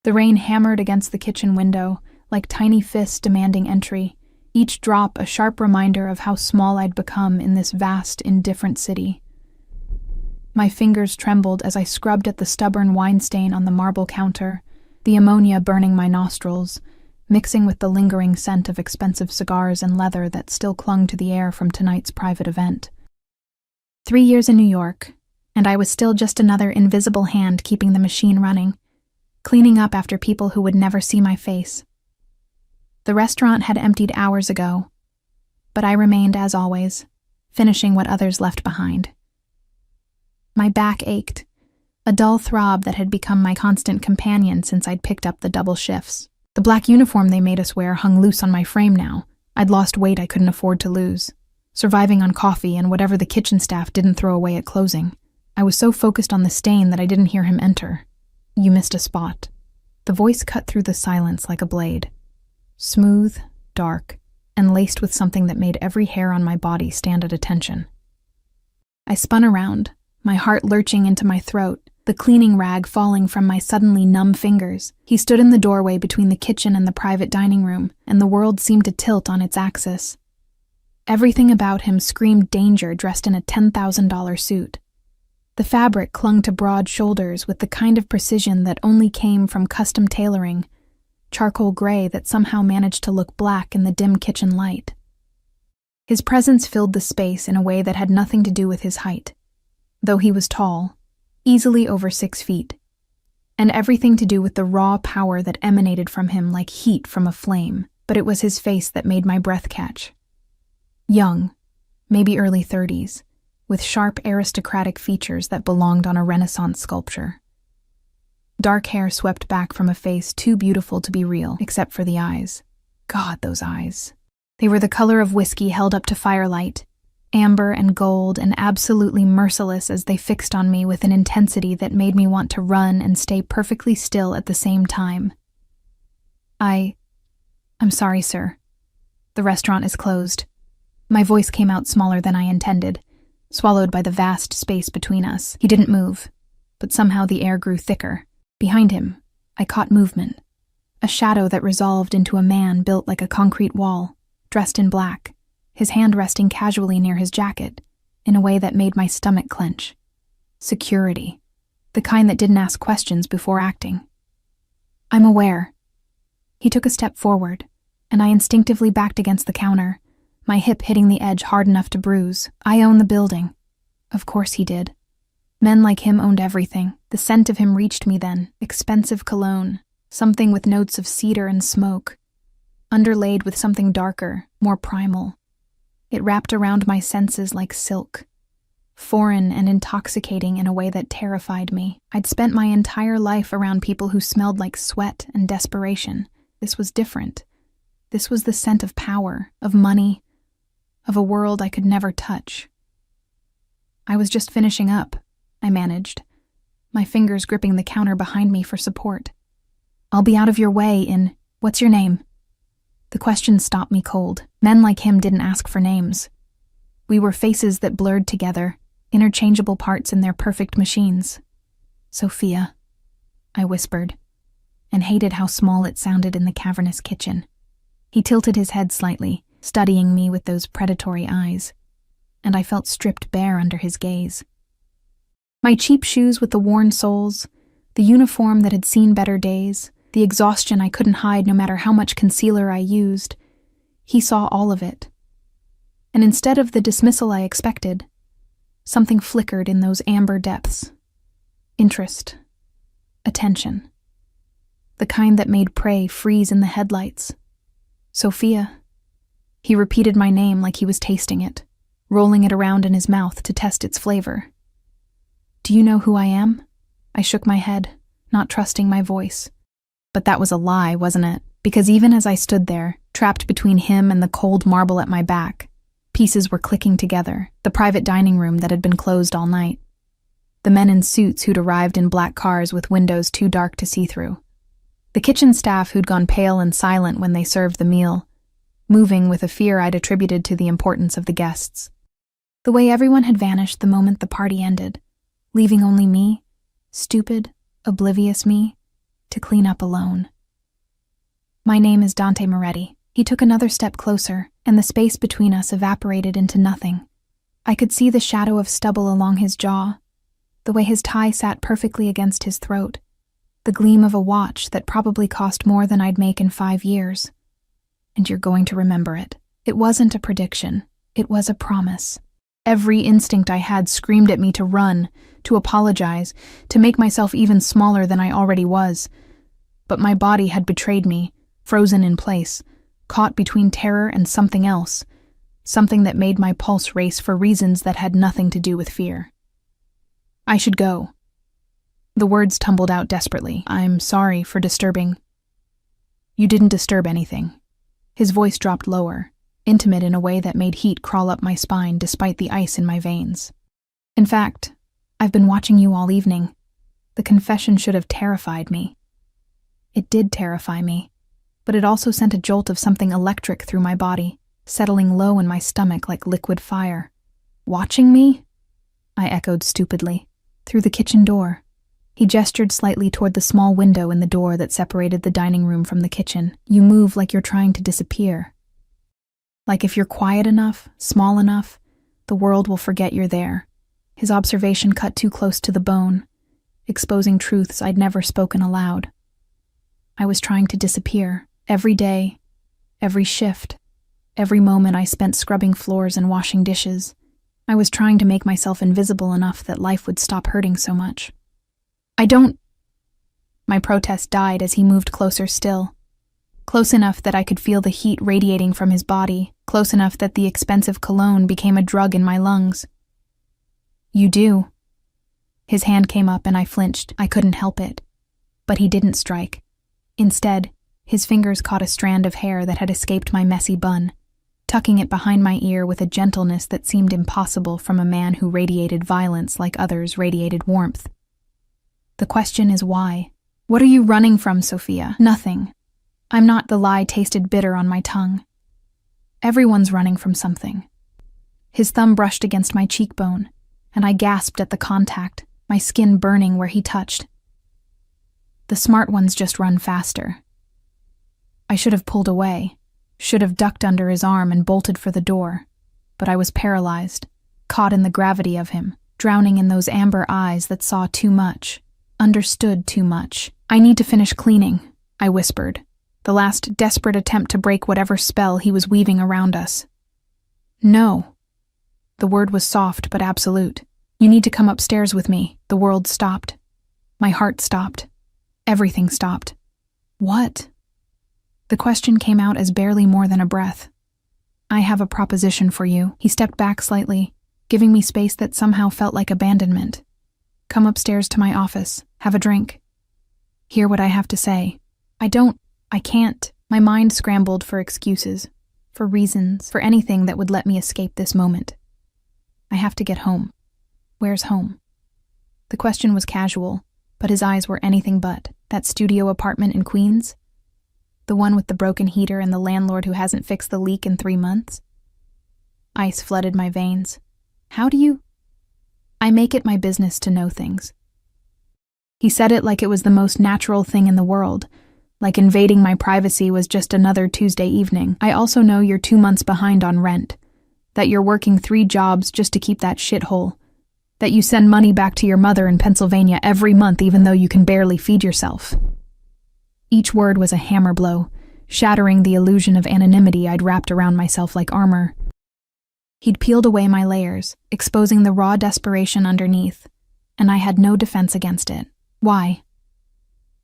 The rain hammered against the kitchen window, like tiny fists demanding entry, each drop a sharp reminder of how small I'd become in this vast, indifferent city. My fingers trembled as I scrubbed at the stubborn wine stain on the marble counter, the ammonia burning my nostrils, mixing with the lingering scent of expensive cigars and leather that still clung to the air from tonight's private event. 3 years in New York, and I was still just another invisible hand keeping the machine running, cleaning up after people who would never see my face. The restaurant had emptied hours ago, but I remained as always, finishing what others left behind. My back ached, a dull throb that had become my constant companion since I'd picked up the double shifts. The black uniform they made us wear hung loose on my frame now. I'd lost weight I couldn't afford to lose, surviving on coffee and whatever the kitchen staff didn't throw away at closing. I was so focused on the stain that I didn't hear him enter. "You missed a spot." The voice cut through the silence like a blade. Smooth, dark, and laced with something that made every hair on my body stand at attention. I spun around, my heart lurching into my throat, the cleaning rag falling from my suddenly numb fingers. He stood in the doorway between the kitchen and the private dining room, and the world seemed to tilt on its axis. Everything about him screamed danger dressed in a $10,000 suit. The fabric clung to broad shoulders with the kind of precision that only came from custom tailoring, charcoal gray that somehow managed to look black in the dim kitchen light. His presence filled the space in a way that had nothing to do with his height, though he was tall, easily over 6 feet, and everything to do with the raw power that emanated from him like heat from a flame, but it was his face that made my breath catch. Young, maybe early 30s, with sharp aristocratic features that belonged on a Renaissance sculpture. Dark hair swept back from a face too beautiful to be real, except for the eyes. God, those eyes. They were the color of whiskey held up to firelight, amber and gold and absolutely merciless as they fixed on me with an intensity that made me want to run and stay perfectly still at the same time. I'm sorry, sir. The restaurant is closed. My voice came out smaller than I intended, swallowed by the vast space between us. He didn't move, but somehow the air grew thicker. Behind him, I caught movement, a shadow that resolved into a man built like a concrete wall, dressed in black, his hand resting casually near his jacket, in a way that made my stomach clench. Security, the kind that didn't ask questions before acting. "I'm aware." He took a step forward, and I instinctively backed against the counter, my hip hitting the edge hard enough to bruise. "I own the building." Of course he did. Men like him owned everything. The scent of him reached me then, expensive cologne, something with notes of cedar and smoke, underlaid with something darker, more primal. It wrapped around my senses like silk, foreign and intoxicating in a way that terrified me. I'd spent my entire life around people who smelled like sweat and desperation. This was different. This was the scent of power, of money, of a world I could never touch. "I was just finishing up," I managed, my fingers gripping the counter behind me for support. "I'll be out of your way in... What's your name?" The question stopped me cold. Men like him didn't ask for names. We were faces that blurred together, interchangeable parts in their perfect machines. "Sophia," I whispered, and hated how small it sounded in the cavernous kitchen. He tilted his head slightly, studying me with those predatory eyes, and I felt stripped bare under his gaze. My cheap shoes with the worn soles, the uniform that had seen better days, the exhaustion I couldn't hide no matter how much concealer I used, he saw all of it. And instead of the dismissal I expected, something flickered in those amber depths. Interest. Attention. The kind that made prey freeze in the headlights. "Sophia." He repeated my name like he was tasting it, rolling it around in his mouth to test its flavor. "Do you know who I am?" I shook my head, not trusting my voice. But that was a lie, wasn't it? Because even as I stood there, trapped between him and the cold marble at my back, pieces were clicking together, the private dining room that had been closed all night. The men in suits who'd arrived in black cars with windows too dark to see through. The kitchen staff who'd gone pale and silent when they served the meal, moving with a fear I'd attributed to the importance of the guests. The way everyone had vanished the moment the party ended, leaving only me, stupid, oblivious me, to clean up alone. My name is Dante Moretti. He took another step closer, and the space between us evaporated into nothing. I could see the shadow of stubble along his jaw, the way his tie sat perfectly against his throat, the gleam of a watch that probably cost more than I'd make in 5 years. And you're going to remember it. It wasn't a prediction. It was a promise. Every instinct I had screamed at me to run, to apologize, to make myself even smaller than I already was. But my body had betrayed me, frozen in place, caught between terror and something else, something that made my pulse race for reasons that had nothing to do with fear. I should go. The words tumbled out desperately. I'm sorry for disturbing. You didn't disturb anything. His voice dropped lower, intimate in a way that made heat crawl up my spine despite the ice in my veins. In fact, I've been watching you all evening. The confession should have terrified me. It did terrify me, but it also sent a jolt of something electric through my body, settling low in my stomach like liquid fire. Watching me? I echoed stupidly. Through the kitchen door. He gestured slightly toward the small window in the door that separated the dining room from the kitchen. You move like you're trying to disappear. Like if you're quiet enough, small enough, the world will forget you're there. His observation cut too close to the bone, exposing truths I'd never spoken aloud. I was trying to disappear. Every day, every shift, every moment I spent scrubbing floors and washing dishes. I was trying to make myself invisible enough that life would stop hurting so much. I don't... My protest died as he moved closer still. Close enough that I could feel the heat radiating from his body, close enough that the expensive cologne became a drug in my lungs. You do. His hand came up and I flinched. I couldn't help it. But he didn't strike. Instead, his fingers caught a strand of hair that had escaped my messy bun, tucking it behind my ear with a gentleness that seemed impossible from a man who radiated violence like others radiated warmth. The question is why? What are you running from, Sophia? Nothing. I'm not. The lie tasted bitter on my tongue. Everyone's running from something. His thumb brushed against my cheekbone, and I gasped at the contact, my skin burning where he touched. The smart ones just run faster. I should have pulled away, should have ducked under his arm and bolted for the door, but I was paralyzed, caught in the gravity of him, drowning in those amber eyes that saw too much, understood too much. I need to finish cleaning, I whispered, the last desperate attempt to break whatever spell he was weaving around us. No. The word was soft but absolute. You need to come upstairs with me. The world stopped. My heart stopped. Everything stopped. What? The question came out as barely more than a breath. I have a proposition for you. He stepped back slightly, giving me space that somehow felt like abandonment. Come upstairs to my office. Have a drink. Hear what I have to say. I can't. My mind scrambled for excuses, for reasons, for anything that would let me escape this moment. I have to get home. Where's home? The question was casual, but his eyes were anything but. That studio apartment in Queens? The one with the broken heater and the landlord who hasn't fixed the leak in 3 months? Ice flooded my veins. How do you? I make it my business to know things. He said it like it was the most natural thing in the world, like invading my privacy was just another Tuesday evening. I also know you're 2 months behind on rent, that you're working 3 jobs just to keep that shithole, that you send money back to your mother in Pennsylvania every month even though you can barely feed yourself. Each word was a hammer blow, shattering the illusion of anonymity I'd wrapped around myself like armor. He'd peeled away my layers, exposing the raw desperation underneath, and I had no defense against it. Why?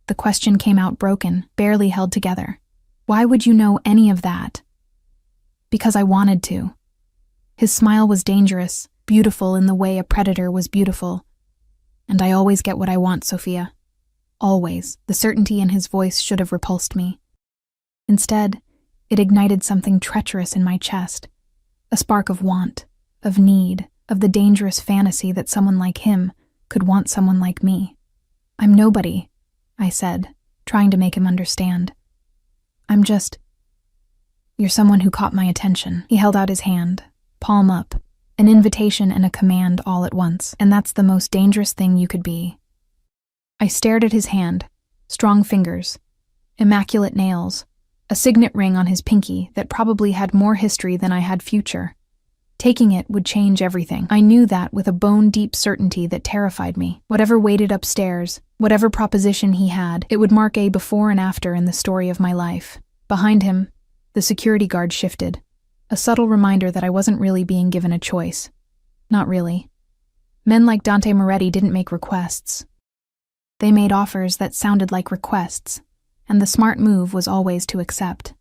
The question came out broken, barely held together. Why would you know any of that? Because I wanted to. His smile was dangerous, beautiful in the way a predator was beautiful. And I always get what I want, Sophia. Always. The certainty in his voice should have repulsed me. Instead, it ignited something treacherous in my chest. A spark of want, of need, of the dangerous fantasy that someone like him could want someone like me. I'm nobody, I said, trying to make him understand. You're someone who caught my attention. He held out his hand, palm up, an invitation and a command all at once, and that's the most dangerous thing you could be. I stared at his hand, Strong fingers, immaculate nails, a signet ring on his pinky that probably had more history than I had future. Taking it would change everything. I knew that with a bone-deep certainty that terrified me. Whatever waited upstairs, whatever proposition he had, it would mark a before and after in the story of my life. Behind him, the security guard shifted. A subtle reminder that I wasn't really being given a choice. Not really. Men like Dante Moretti didn't make requests. They made offers that sounded like requests, and the smart move was always to accept.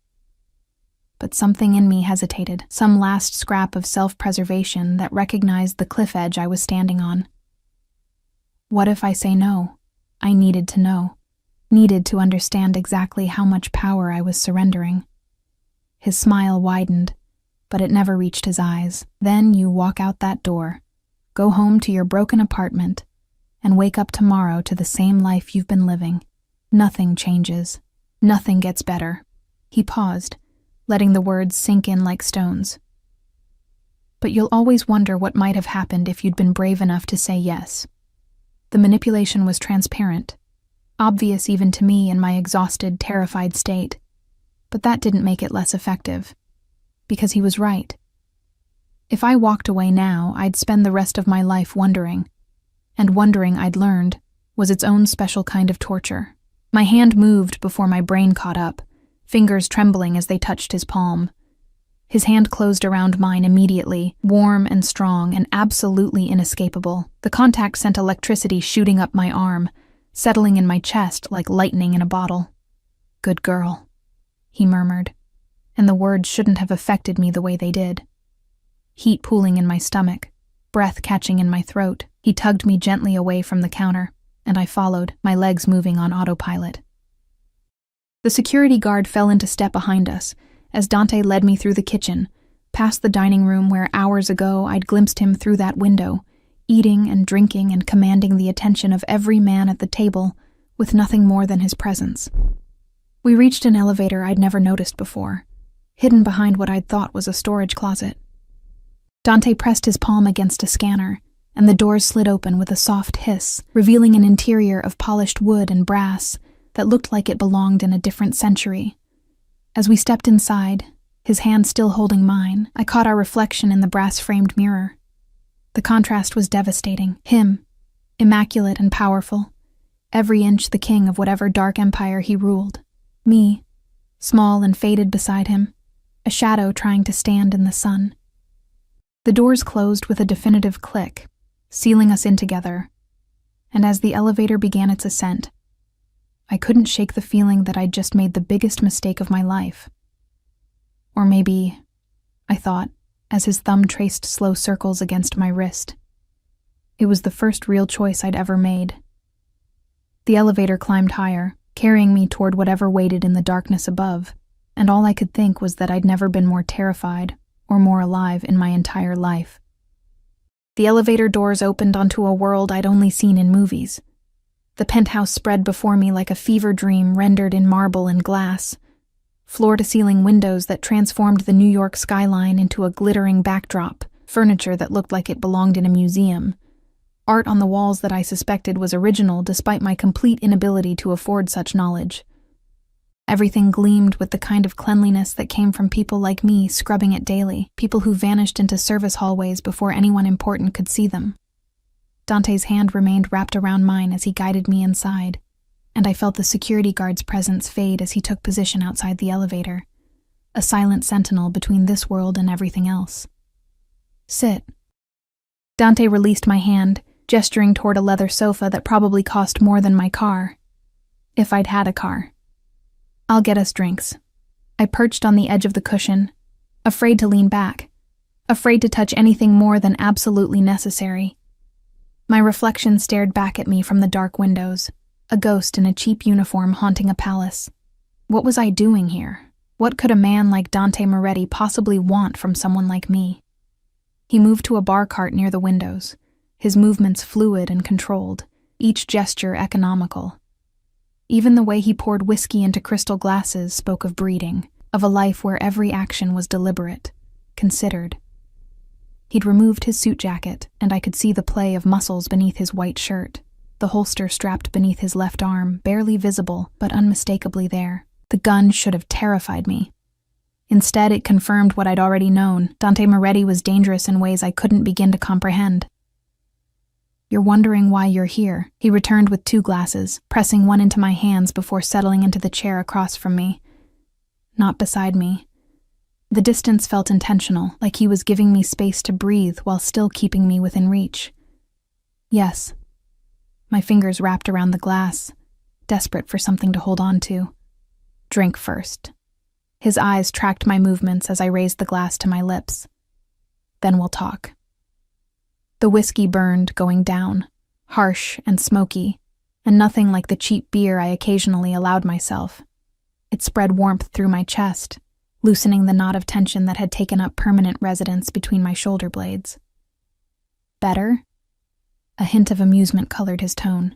But something in me hesitated, some last scrap of self-preservation that recognized the cliff edge I was standing on. What if I say no? I needed to know, needed to understand exactly how much power I was surrendering. His smile widened, but it never reached his eyes. Then you walk out that door, go home to your broken apartment, and wake up tomorrow to the same life you've been living. Nothing changes. Nothing gets better. He paused, letting the words sink in like stones. But you'll always wonder what might have happened if you'd been brave enough to say yes. The manipulation was transparent, obvious even to me in my exhausted, terrified state. But that didn't make it less effective, because he was right. If I walked away now, I'd spend the rest of my life wondering, and wondering, I'd learned, was its own special kind of torture. My hand moved before my brain caught up, fingers trembling as they touched his palm. His hand closed around mine immediately, warm and strong and absolutely inescapable. The contact sent electricity shooting up my arm, settling in my chest like lightning in a bottle. "Good girl," he murmured, and the words shouldn't have affected me the way they did. Heat pooling in my stomach, breath catching in my throat, he tugged me gently away from the counter, and I followed, my legs moving on autopilot. The security guard fell into step behind us as Dante led me through the kitchen, past the dining room where hours ago I'd glimpsed him through that window, eating and drinking and commanding the attention of every man at the table with nothing more than his presence. We reached an elevator I'd never noticed before, hidden behind what I'd thought was a storage closet. Dante pressed his palm against a scanner, and the doors slid open with a soft hiss, revealing an interior of polished wood and brass that looked like it belonged in a different century. As we stepped inside, his hand still holding mine, I caught our reflection in the brass-framed mirror. The contrast was devastating. Him, immaculate and powerful, every inch the king of whatever dark empire he ruled. Me, small and faded beside him, a shadow trying to stand in the sun. The doors closed with a definitive click, sealing us in together, and as the elevator began its ascent, I couldn't shake the feeling that I'd just made the biggest mistake of my life. Or maybe, I thought, as his thumb traced slow circles against my wrist, it was the first real choice I'd ever made. The elevator climbed higher, carrying me toward whatever waited in the darkness above, and all I could think was that I'd never been more terrified or more alive in my entire life. The elevator doors opened onto a world I'd only seen in movies. The penthouse spread before me like a fever dream rendered in marble and glass, floor-to-ceiling windows that transformed the New York skyline into a glittering backdrop, furniture that looked like it belonged in a museum, art on the walls that I suspected was original despite my complete inability to afford such knowledge. Everything gleamed with the kind of cleanliness that came from people like me scrubbing it daily, people who vanished into service hallways before anyone important could see them. Dante's hand remained wrapped around mine as he guided me inside, and I felt the security guard's presence fade as he took position outside the elevator, a silent sentinel between this world and everything else. "Sit." Dante released my hand, gesturing toward a leather sofa that probably cost more than my car, if I'd had a car. "I'll get us drinks." I perched on the edge of the cushion, afraid to lean back, afraid to touch anything more than absolutely necessary. My reflection stared back at me from the dark windows, a ghost in a cheap uniform haunting a palace. What was I doing here? What could a man like Dante Moretti possibly want from someone like me? He moved to a bar cart near the windows, his movements fluid and controlled, each gesture economical. Even the way he poured whiskey into crystal glasses spoke of breeding, of a life where every action was deliberate, considered. He'd removed his suit jacket, and I could see the play of muscles beneath his white shirt. the holster strapped beneath his left arm, barely visible, but unmistakably there. The gun should have terrified me. Instead, it confirmed what I'd already known. Dante Moretti was dangerous in ways I couldn't begin to comprehend. "You're wondering why you're here," he returned with 2 glasses, pressing one into my hands before settling into the chair across from me. Not beside me. The distance felt intentional, like he was giving me space to breathe while still keeping me within reach. "Yes." My fingers wrapped around the glass, desperate for something to hold on to. "Drink first." His eyes tracked my movements as I raised the glass to my lips. "Then we'll talk." The whiskey burned, going down, harsh and smoky, and nothing like the cheap beer I occasionally allowed myself. It spread warmth through my chest, loosening the knot of tension that had taken up permanent residence between my shoulder blades. "Better?" A hint of amusement colored his tone.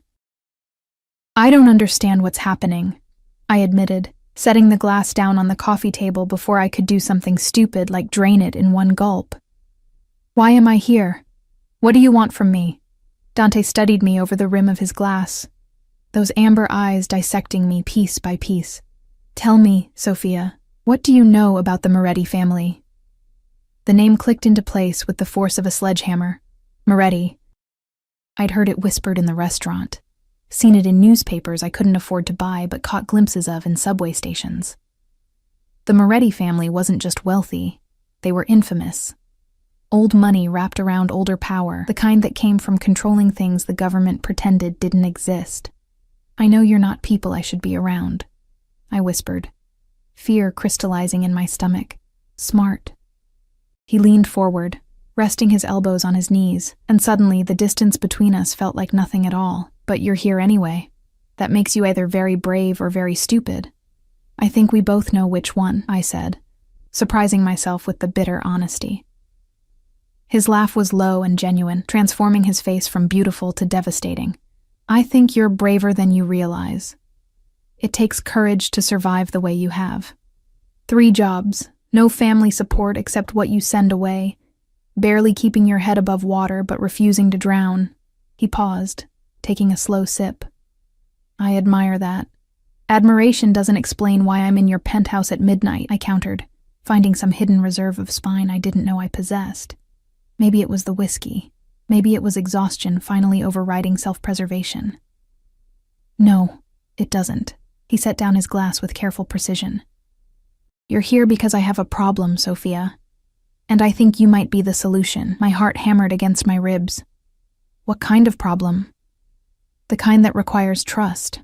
"I don't understand what's happening," I admitted, setting the glass down on the coffee table before I could do something stupid like drain it in one gulp. "Why am I here? What do you want from me?" Dante studied me over the rim of his glass, those amber eyes dissecting me piece by piece. "Tell me, Sophia, what do you know about the Moretti family?" The name clicked into place with the force of a sledgehammer. Moretti. I'd heard it whispered in the restaurant, seen it in newspapers I couldn't afford to buy but caught glimpses of in subway stations. The Moretti family wasn't just wealthy, they were infamous. Old money wrapped around older power, the kind that came from controlling things the government pretended didn't exist. "I know you're not people I should be around," I whispered, fear crystallizing in my stomach. "Smart." He leaned forward, resting his elbows on his knees, and suddenly the distance between us felt like nothing at all. "But you're here anyway. That makes you either very brave or very stupid." "I think we both know which one," I said, surprising myself with the bitter honesty. His laugh was low and genuine, transforming his face from beautiful to devastating. "I think you're braver than you realize. It takes courage to survive the way you have. 3 jobs, no family support except what you send away, barely keeping your head above water but refusing to drown." He paused, taking a slow sip. "I admire that." "Admiration doesn't explain why I'm in your penthouse at midnight," I countered, finding some hidden reserve of spine I didn't know I possessed. Maybe it was the whiskey. Maybe it was exhaustion finally overriding self-preservation. "No, it doesn't." He set down his glass with careful precision. "You're here because I have a problem, Sophia. And I think you might be the solution." My heart hammered against my ribs. "What kind of problem?" "The kind that requires trust."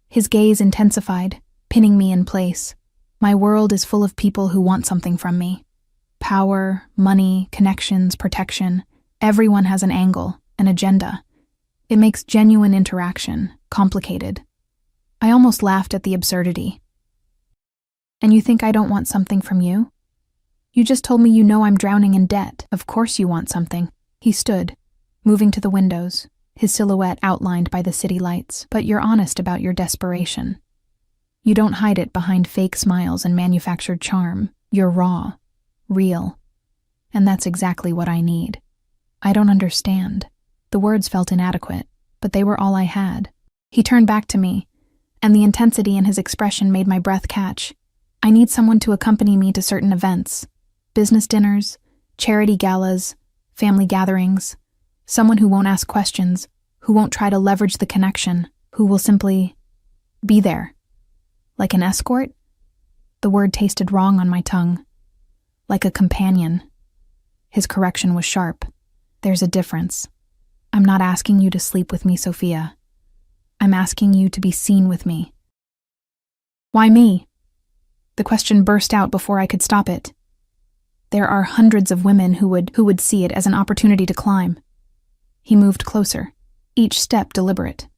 His gaze intensified, pinning me in place. "My world is full of people who want something from me. Power, money, connections, protection. Everyone has an angle, an agenda. It makes genuine interaction complicated." I almost laughed at the absurdity. "And you think I don't want something from you? You just told me you know I'm drowning in debt. Of course you want something." He stood, moving to the windows, his silhouette outlined by the city lights. "But you're honest about your desperation. You don't hide it behind fake smiles and manufactured charm. You're raw, real. And that's exactly what I need." "I don't understand." The words felt inadequate, but they were all I had. He turned back to me, and the intensity in his expression made my breath catch. "I need someone to accompany me to certain events. Business dinners, charity galas, family gatherings. Someone who won't ask questions, who won't try to leverage the connection, who will simply be there." "Like an escort?" The word tasted wrong on my tongue. "Like a companion." His correction was sharp. "There's a difference. I'm not asking you to sleep with me, Sophia. I'm asking you to be seen with me." "Why me?" The question burst out before I could stop it. "There are hundreds of women who would see it as an opportunity to climb." He moved closer, each step deliberate.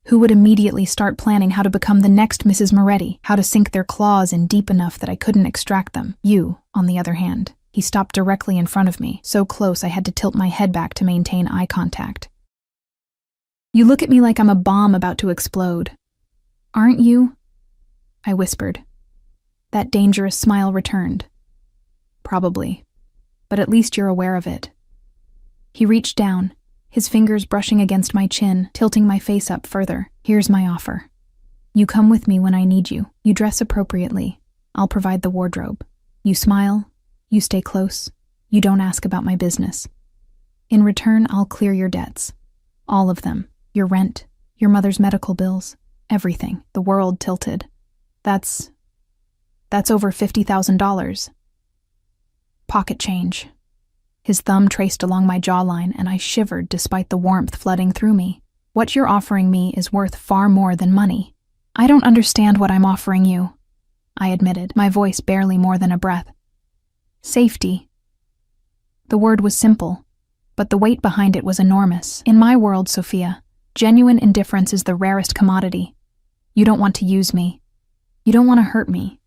"Who would immediately start planning how to become the next Mrs. Moretti, how to sink their claws in deep enough that I couldn't extract them. You, on the other hand." He stopped directly in front of me, so close I had to tilt my head back to maintain eye contact. "You look at me like I'm a bomb about to explode. Aren't you?" I whispered. That dangerous smile returned. "Probably, but at least you're aware of it." He reached down, his fingers brushing against my chin, tilting my face up further. Here's my offer. You come with me when I need you. You dress appropriately. I'll provide the wardrobe. You smile. You stay close. You don't ask about my business. In return, I'll clear your debts. All of them. Your rent, your mother's medical bills, everything. The world tilted. That's over $50,000. Pocket change. His thumb traced along my jawline, and I shivered despite the warmth flooding through me. What you're offering me is worth far more than money. I don't understand what I'm offering you, I admitted, my voice barely more than a breath. Safety. The word was simple, but the weight behind it was enormous. In my world, Sophia, genuine indifference is the rarest commodity. You don't want to use me. You don't want to hurt me.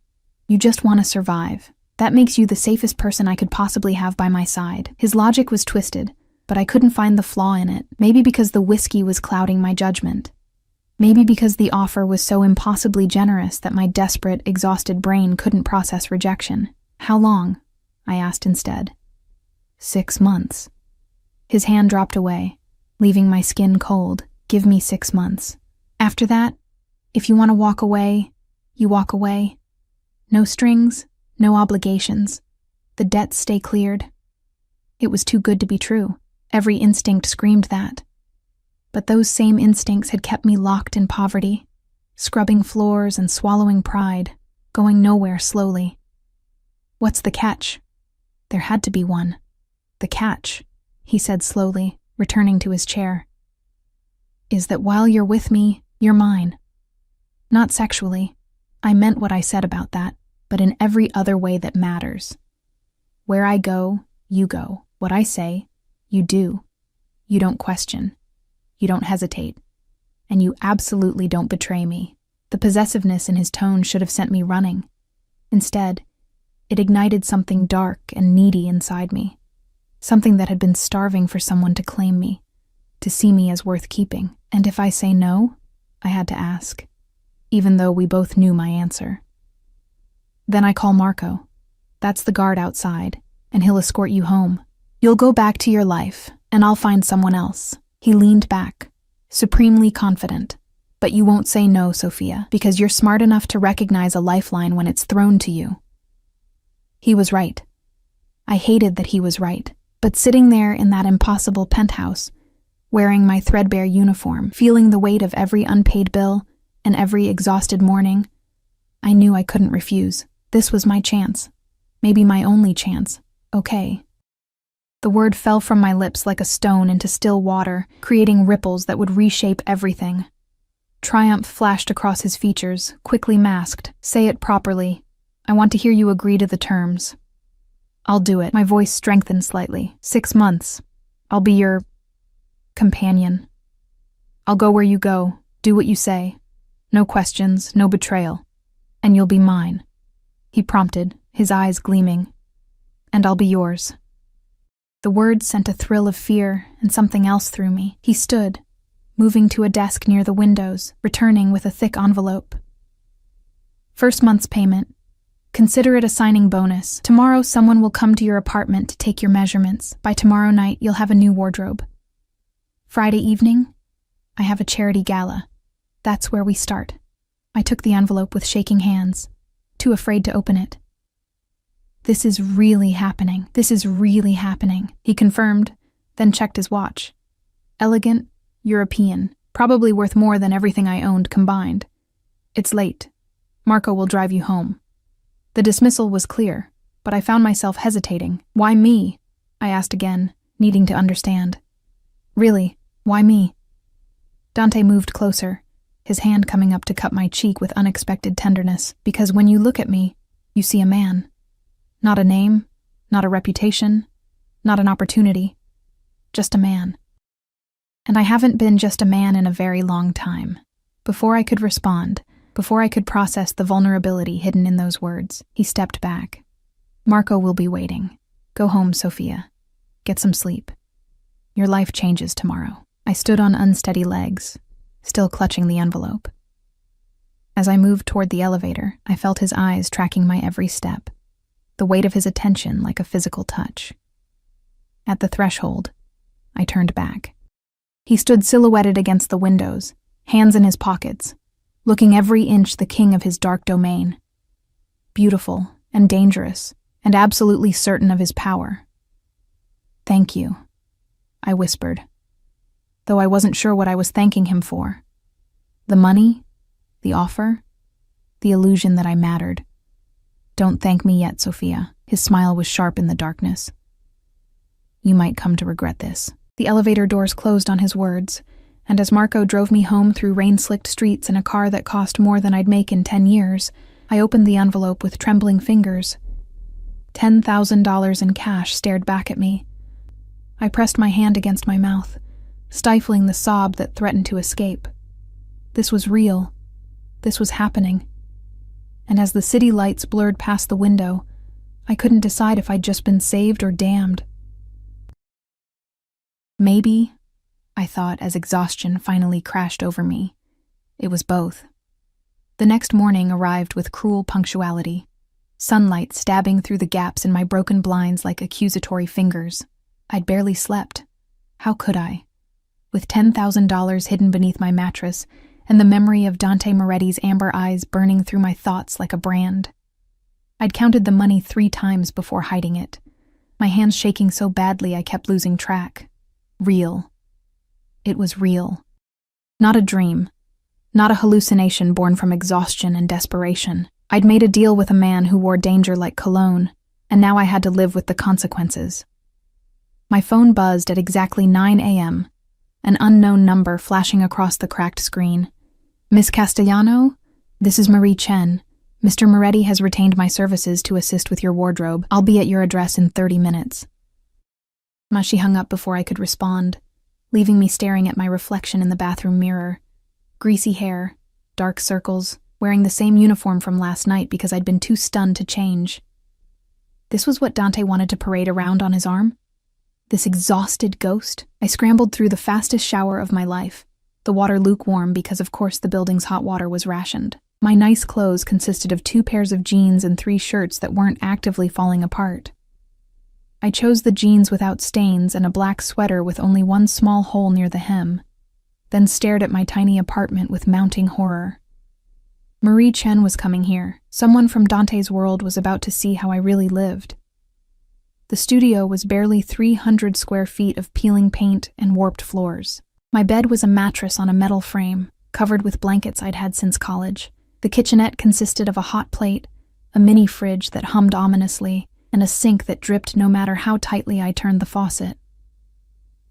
You just want to survive. That makes you the safest person I could possibly have by my side. His logic was twisted, but I couldn't find the flaw in it. Maybe because the whiskey was clouding my judgment. Maybe because the offer was so impossibly generous that my desperate, exhausted brain couldn't process rejection. How long? I asked instead. 6 months. His hand dropped away, leaving my skin cold. Give me 6 months. After that, if you want to walk away, you walk away. No strings, no obligations. The debts stay cleared. It was too good to be true. Every instinct screamed that. But those same instincts had kept me locked in poverty, scrubbing floors and swallowing pride, going nowhere slowly. What's the catch? There had to be one. The catch, he said slowly, returning to his chair, is that while you're with me, you're mine. Not sexually. I meant what I said about that, but in every other way that matters. Where I go, you go. What I say, you do. You don't question. You don't hesitate. And you absolutely don't betray me. The possessiveness in his tone should have sent me running. Instead, it ignited something dark and needy inside me. Something that had been starving for someone to claim me, to see me as worth keeping. And if I say no, I had to ask, even though we both knew my answer. Then I call Marco. That's the guard outside, and he'll escort you home. You'll go back to your life, and I'll find someone else. He leaned back, supremely confident. But you won't say no, Sophia, because you're smart enough to recognize a lifeline when it's thrown to you. He was right. I hated that he was right. But sitting there in that impossible penthouse, wearing my threadbare uniform, feeling the weight of every unpaid bill and every exhausted morning, I knew I couldn't refuse. This was my chance. Maybe my only chance. Okay. The word fell from my lips like a stone into still water, creating ripples that would reshape everything. Triumph flashed across his features, quickly masked. Say it properly. I want to hear you agree to the terms. I'll do it. My voice strengthened slightly. 6 months. I'll be your companion. I'll go where you go, do what you say. No questions, no betrayal. And you'll be mine. He prompted, his eyes gleaming. And I'll be yours. The words sent a thrill of fear and something else through me. He stood, moving to a desk near the windows, returning with a thick envelope. First month's payment. Consider it a signing bonus. Tomorrow someone will come to your apartment to take your measurements. By tomorrow night, you'll have a new wardrobe. Friday evening, I have a charity gala. That's where we start. I took the envelope with shaking hands, too afraid to open it. This is really happening. This is really happening, he confirmed, then checked his watch. Elegant, European, probably worth more than everything I owned combined. It's late. Marco will drive you home. The dismissal was clear, but I found myself hesitating. Why me? I asked again, needing to understand. Really, why me? Dante moved closer, his hand coming up to cup my cheek with unexpected tenderness, because when you look at me, you see a man. Not a name, not a reputation, not an opportunity, just a man. And I haven't been just a man in a very long time. Before I could respond, before I could process the vulnerability hidden in those words, he stepped back. Marco will be waiting. Go home, Sophia. Get some sleep. Your life changes tomorrow. I stood on unsteady legs, still clutching the envelope. As I moved toward the elevator, I felt his eyes tracking my every step, the weight of his attention like a physical touch. At the threshold, I turned back. He stood silhouetted against the windows, hands in his pockets, looking every inch the king of his dark domain. Beautiful and dangerous, and absolutely certain of his power. "Thank you," I whispered, though I wasn't sure what I was thanking him for. The money? The offer? The illusion that I mattered. "Don't thank me yet, Sophia." His smile was sharp in the darkness. "You might come to regret this." The elevator doors closed on his words, and as Marco drove me home through rain-slicked streets in a car that cost more than I'd make in 10 years, I opened the envelope with trembling fingers. $10,000 in cash stared back at me. I pressed my hand against my mouth, stifling the sob that threatened to escape. This was real. This was happening. And as the city lights blurred past the window, I couldn't decide if I'd just been saved or damned. Maybe, I thought as exhaustion finally crashed over me. It was both. The next morning arrived with cruel punctuality, sunlight stabbing through the gaps in my broken blinds like accusatory fingers. I'd barely slept. How could I? With $10,000 hidden beneath my mattress and the memory of Dante Moretti's amber eyes burning through my thoughts like a brand. I'd counted the money 3 times before hiding it, my hands shaking so badly I kept losing track. Real. It was real. Not a dream. Not a hallucination born from exhaustion and desperation. I'd made a deal with a man who wore danger like cologne, and now I had to live with the consequences. My phone buzzed at exactly 9 a.m., an unknown number flashing across the cracked screen. "Miss Castellano? This is Marie Chen. Mr. Moretti has retained my services to assist with your wardrobe. I'll be at your address in 30 minutes. She hung up before I could respond, leaving me staring at my reflection in the bathroom mirror. Greasy hair, dark circles, wearing the same uniform from last night because I'd been too stunned to change. This was what Dante wanted to parade around on his arm? This exhausted ghost? I scrambled through the fastest shower of my life, the water lukewarm because of course the building's hot water was rationed. My nice clothes consisted of 2 pairs of jeans and 3 shirts that weren't actively falling apart. I chose the jeans without stains and a black sweater with only 1 small hole near the hem, then stared at my tiny apartment with mounting horror. Marie Chen was coming here. Someone from Dante's world was about to see how I really lived. The studio was barely 300 square feet of peeling paint and warped floors. My bed was a mattress on a metal frame, covered with blankets I'd had since college. The kitchenette consisted of a hot plate, a mini fridge that hummed ominously, and a sink that dripped no matter how tightly I turned the faucet.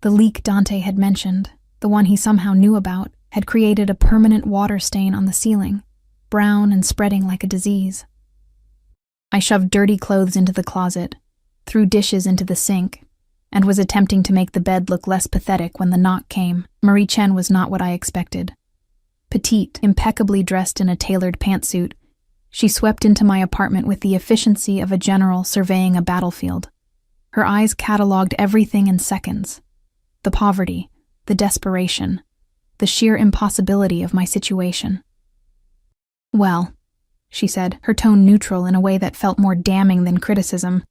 The leak Dante had mentioned, the one he somehow knew about, had created a permanent water stain on the ceiling, brown and spreading like a disease. I shoved dirty clothes into the closet, threw dishes into the sink, and was attempting to make the bed look less pathetic when the knock came. Marie Chen was not what I expected. Petite, impeccably dressed in a tailored pantsuit, she swept into my apartment with the efficiency of a general surveying a battlefield. Her eyes cataloged everything in seconds. The poverty, the desperation, the sheer impossibility of my situation. "Well," she said, her tone neutral in a way that felt more damning than criticism,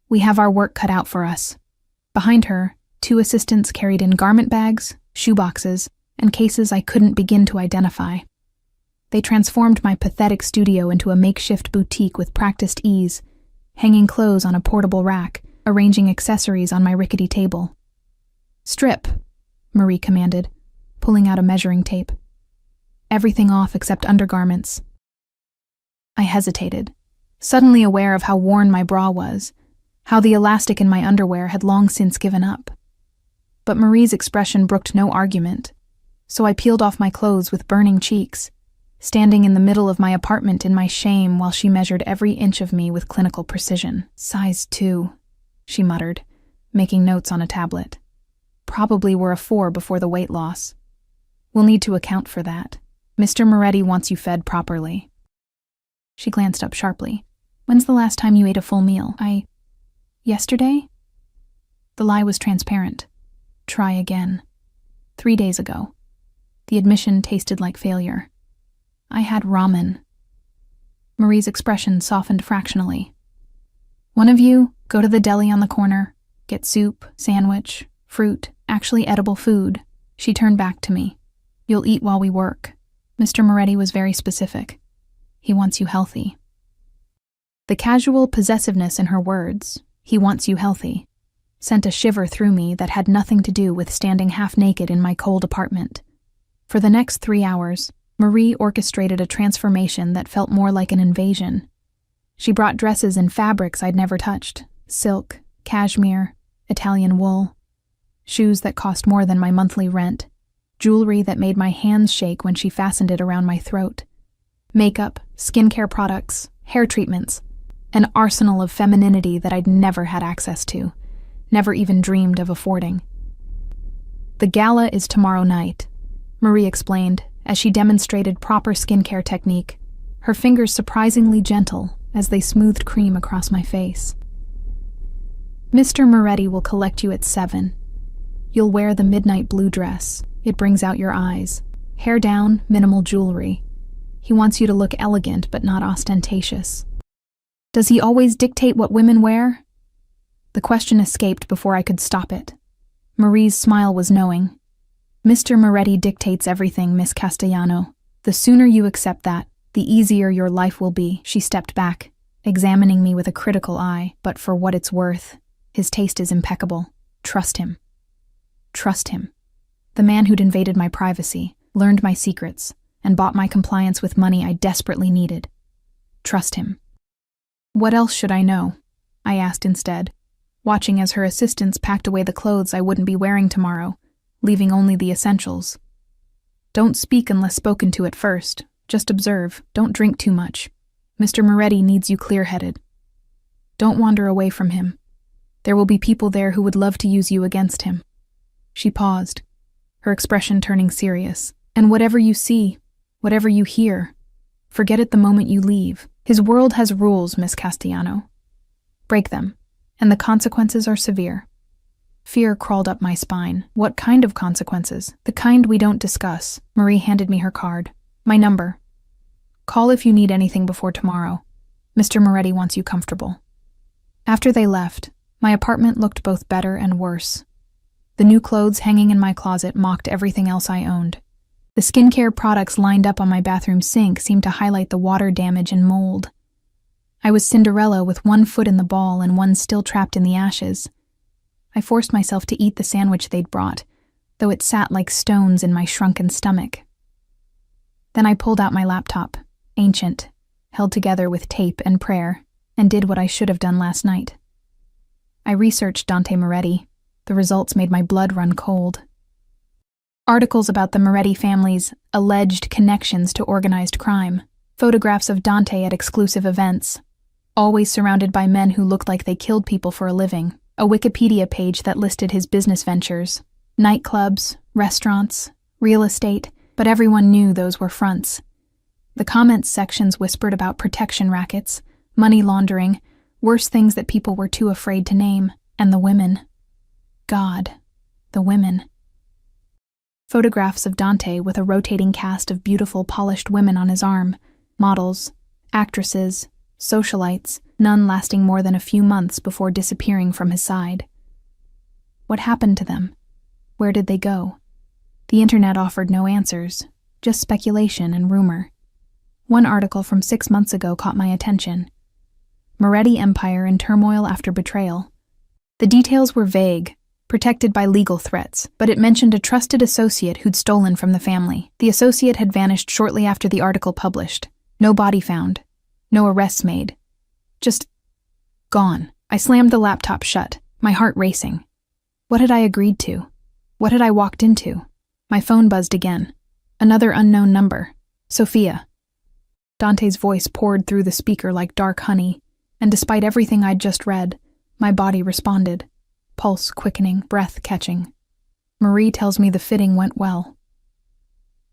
"we have our work cut out for us." Behind her, 2 assistants carried in garment bags, shoeboxes, and cases I couldn't begin to identify. They transformed my pathetic studio into a makeshift boutique with practiced ease, hanging clothes on a portable rack, arranging accessories on my rickety table. "Strip," Marie commanded, pulling out a measuring tape. "Everything off except undergarments." I hesitated, suddenly aware of how worn my bra was, how the elastic in my underwear had long since given up. But Marie's expression brooked no argument, so I peeled off my clothes with burning cheeks, standing in the middle of my apartment in my shame while she measured every inch of me with clinical precision. "Size 2, she muttered, making notes on a tablet. "Probably were a 4 before the weight loss. We'll need to account for that. Mr. Moretti wants you fed properly." She glanced up sharply. "When's the last time you ate a full meal?" Yesterday?" The lie was transparent. Try again. 3 days ago. The admission tasted like failure. "I had ramen." Marie's expression softened fractionally. "One of you, go to the deli on the corner, get soup, sandwich, fruit, actually edible food, She turned back to me. You'll eat while we work. Mr. Moretti was very specific. He wants you healthy. The casual possessiveness in her words, he wants you healthy, sent a shiver through me that had nothing to do with standing half naked in my cold apartment. For the next 3 hours, Marie orchestrated a transformation that felt more like an invasion. She brought dresses and fabrics I'd never touched, silk, cashmere, Italian wool, shoes that cost more than my monthly rent, jewelry that made my hands shake when she fastened it around my throat, makeup, skincare products, hair treatments, an arsenal of femininity that I'd never had access to, never even dreamed of affording. The gala is tomorrow night, Marie explained as she demonstrated proper skincare technique, her fingers surprisingly gentle as they smoothed cream across my face. Mr. Moretti will collect you at 7. You'll wear the midnight blue dress. It brings out your eyes. Hair down, minimal jewelry. He wants you to look elegant but not ostentatious. Does he always dictate what women wear? The question escaped before I could stop it. Marie's smile was knowing. Mr. Moretti dictates everything, Miss Castellano. The sooner you accept that, the easier your life will be. She stepped back, examining me with a critical eye, but for what it's worth, his taste is impeccable. Trust him. Trust him. The man who'd invaded my privacy, learned my secrets, and bought my compliance with money I desperately needed. Trust him. What else should I know? I asked instead, watching as her assistants packed away the clothes I wouldn't be wearing tomorrow, leaving only the essentials. Don't speak unless spoken to at first. Just observe. Don't drink too much. Mr. Moretti needs you clear-headed. Don't wander away from him. There will be people there who would love to use you against him. She paused, her expression turning serious. And whatever you see, whatever you hear, forget it the moment you leave. His world has rules, Miss Castellano. Break them, and the consequences are severe. Fear crawled up my spine. What kind of consequences? The kind we don't discuss. Marie handed me her card. My number. Call if you need anything before tomorrow. Mr. Moretti wants you comfortable. After they left, my apartment looked both better and worse. The new clothes hanging in my closet mocked everything else I owned. The skincare products lined up on my bathroom sink seemed to highlight the water damage and mold. I was Cinderella with one foot in the ball and one still trapped in the ashes. I forced myself to eat the sandwich they'd brought, though it sat like stones in my shrunken stomach. Then I pulled out my laptop, ancient, held together with tape and prayer, and did what I should have done last night. I researched Dante Moretti. The results made my blood run cold. Articles about the Moretti family's alleged connections to organized crime, photographs of Dante at exclusive events, always surrounded by men who looked like they killed people for a living, a Wikipedia page that listed his business ventures, nightclubs, restaurants, real estate, but everyone knew those were fronts. The comments sections whispered about protection rackets, money laundering, worse things that people were too afraid to name, and the women. God, the women. Photographs of Dante with a rotating cast of beautiful, polished women on his arm, models, actresses, socialites, none lasting more than a few months before disappearing from his side. What happened to them? Where did they go? The internet offered no answers, just speculation and rumor. One article from 6 months ago caught my attention. Moretti Empire in turmoil after betrayal. The details were vague, protected by legal threats, but it mentioned a trusted associate who'd stolen from the family. The associate had vanished shortly after the article published. No body found. No arrests made. Just gone. I slammed the laptop shut, my heart racing. What had I agreed to? What had I walked into? My phone buzzed again. Another unknown number. Sophia. Dante's voice poured through the speaker like dark honey, and despite everything I'd just read, my body responded. Pulse quickening, breath catching. Marie tells me the fitting went well.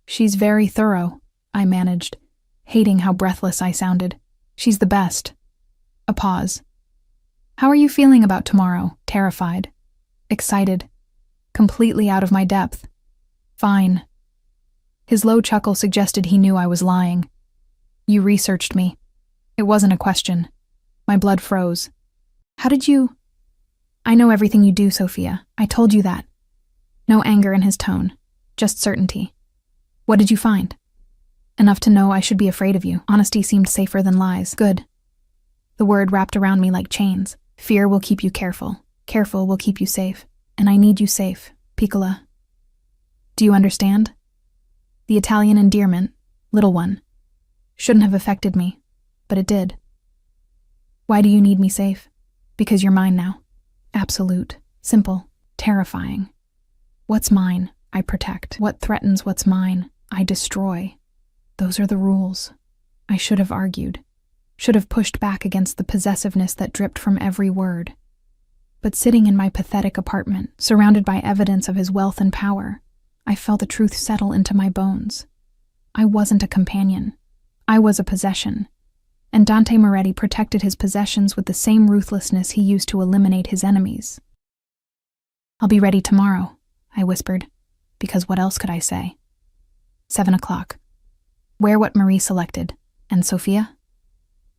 She's very thorough, I managed, hating how breathless I sounded. She's the best. A pause. How are you feeling about tomorrow? Terrified. Excited. Completely out of my depth. Fine. His low chuckle suggested he knew I was lying. You researched me. It wasn't a question. My blood froze. How did you... I know everything you do, Sophia. I told you that. No anger in his tone, Just certainty. What did you find? Enough to know I should be afraid of you. Honesty seemed safer than lies. Good. The word wrapped around me like chains. Fear will keep you careful. Careful will keep you safe. And I need you safe, Piccola. Do you understand? The Italian endearment, little one, shouldn't have affected me, but it did. Why do you need me safe? Because you're mine now. Absolute, simple, terrifying. What's mine, I protect. What threatens what's mine, I destroy. Those are the rules. I should have argued, should have pushed back against the possessiveness that dripped from every word. But sitting in my pathetic apartment, surrounded by evidence of his wealth and power, I felt the truth settle into my bones. I wasn't a companion. I was a possession. And Dante Moretti protected his possessions with the same ruthlessness he used to eliminate his enemies. I'll be ready tomorrow, I whispered, because what else could I say? 7 o'clock. Wear what Marie selected. And Sophia?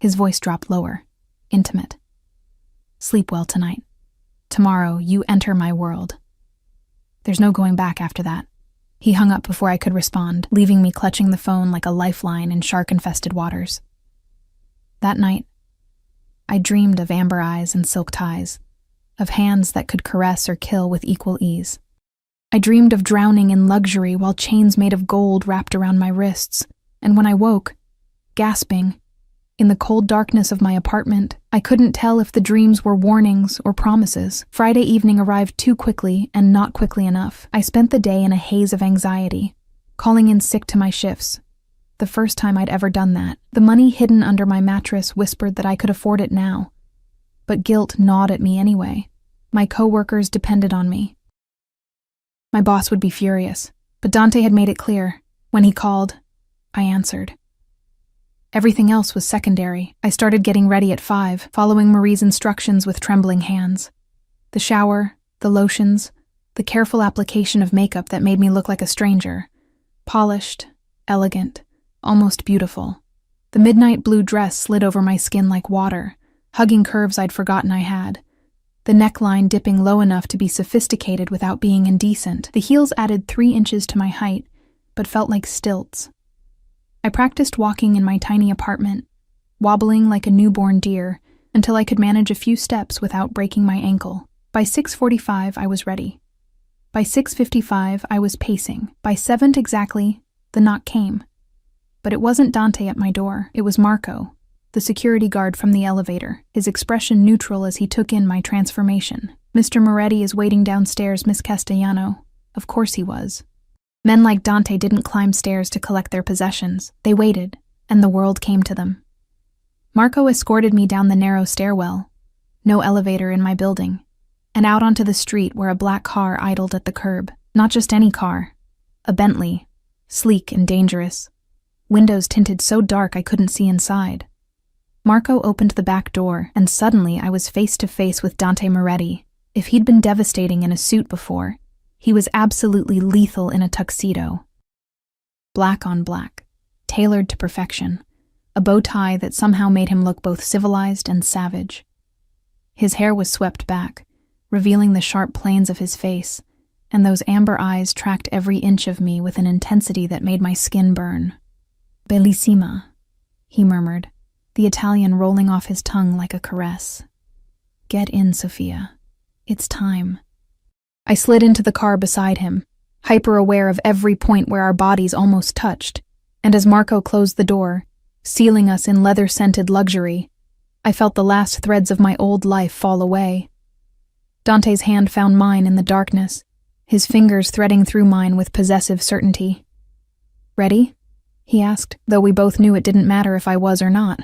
His voice dropped lower, intimate. Sleep well tonight. Tomorrow you enter my world. There's no going back after that. He hung up before I could respond, leaving me clutching the phone like a lifeline in shark-infested waters. That night, I dreamed of amber eyes and silk ties, of hands that could caress or kill with equal ease. I dreamed of drowning in luxury while chains made of gold wrapped around my wrists, and when I woke, gasping, in the cold darkness of my apartment, I couldn't tell if the dreams were warnings or promises. Friday evening arrived too quickly and not quickly enough. I spent the day in a haze of anxiety, calling in sick to my shifts. The first time I'd ever done that. The money hidden under my mattress whispered that I could afford it now. But guilt gnawed at me anyway. My co-workers depended on me. My boss would be furious, but Dante had made it clear. When he called, I answered. Everything else was secondary. I started getting ready at 5, following Marie's instructions with trembling hands. The shower, the lotions, the careful application of makeup that made me look like a stranger. Polished, elegant, almost beautiful. The midnight blue dress slid over my skin like water, hugging curves I'd forgotten I had. The neckline dipping low enough to be sophisticated without being indecent. The heels added 3 inches to my height, but felt like stilts. I practiced walking in my tiny apartment, wobbling like a newborn deer, until I could manage a few steps without breaking my ankle. By 6:45, I was ready. By 6:55, I was pacing. By 7 exactly, the knock came. But it wasn't Dante at my door. It was Marco, the security guard from the elevator, his expression neutral as he took in my transformation. Mr. Moretti is waiting downstairs, Miss Castellano. Of course he was. Men like Dante didn't climb stairs to collect their possessions. They waited, and the world came to them. Marco escorted me down the narrow stairwell, no elevator in my building, and out onto the street where a black car idled at the curb. Not just any car, a Bentley, sleek and dangerous. Windows tinted so dark I couldn't see inside. Marco opened the back door, and suddenly I was face to face with Dante Moretti. If he'd been devastating in a suit before, he was absolutely lethal in a tuxedo. Black on black, tailored to perfection, a bow tie that somehow made him look both civilized and savage. His hair was swept back, revealing the sharp planes of his face, and those amber eyes tracked every inch of me with an intensity that made my skin burn. Bellissima, he murmured, the Italian rolling off his tongue like a caress. Get in, Sophia. It's time. I slid into the car beside him, hyper-aware of every point where our bodies almost touched, and as Marco closed the door, sealing us in leather-scented luxury, I felt the last threads of my old life fall away. Dante's hand found mine in the darkness, his fingers threading through mine with possessive certainty. Ready? He asked, though we both knew it didn't matter if I was or not.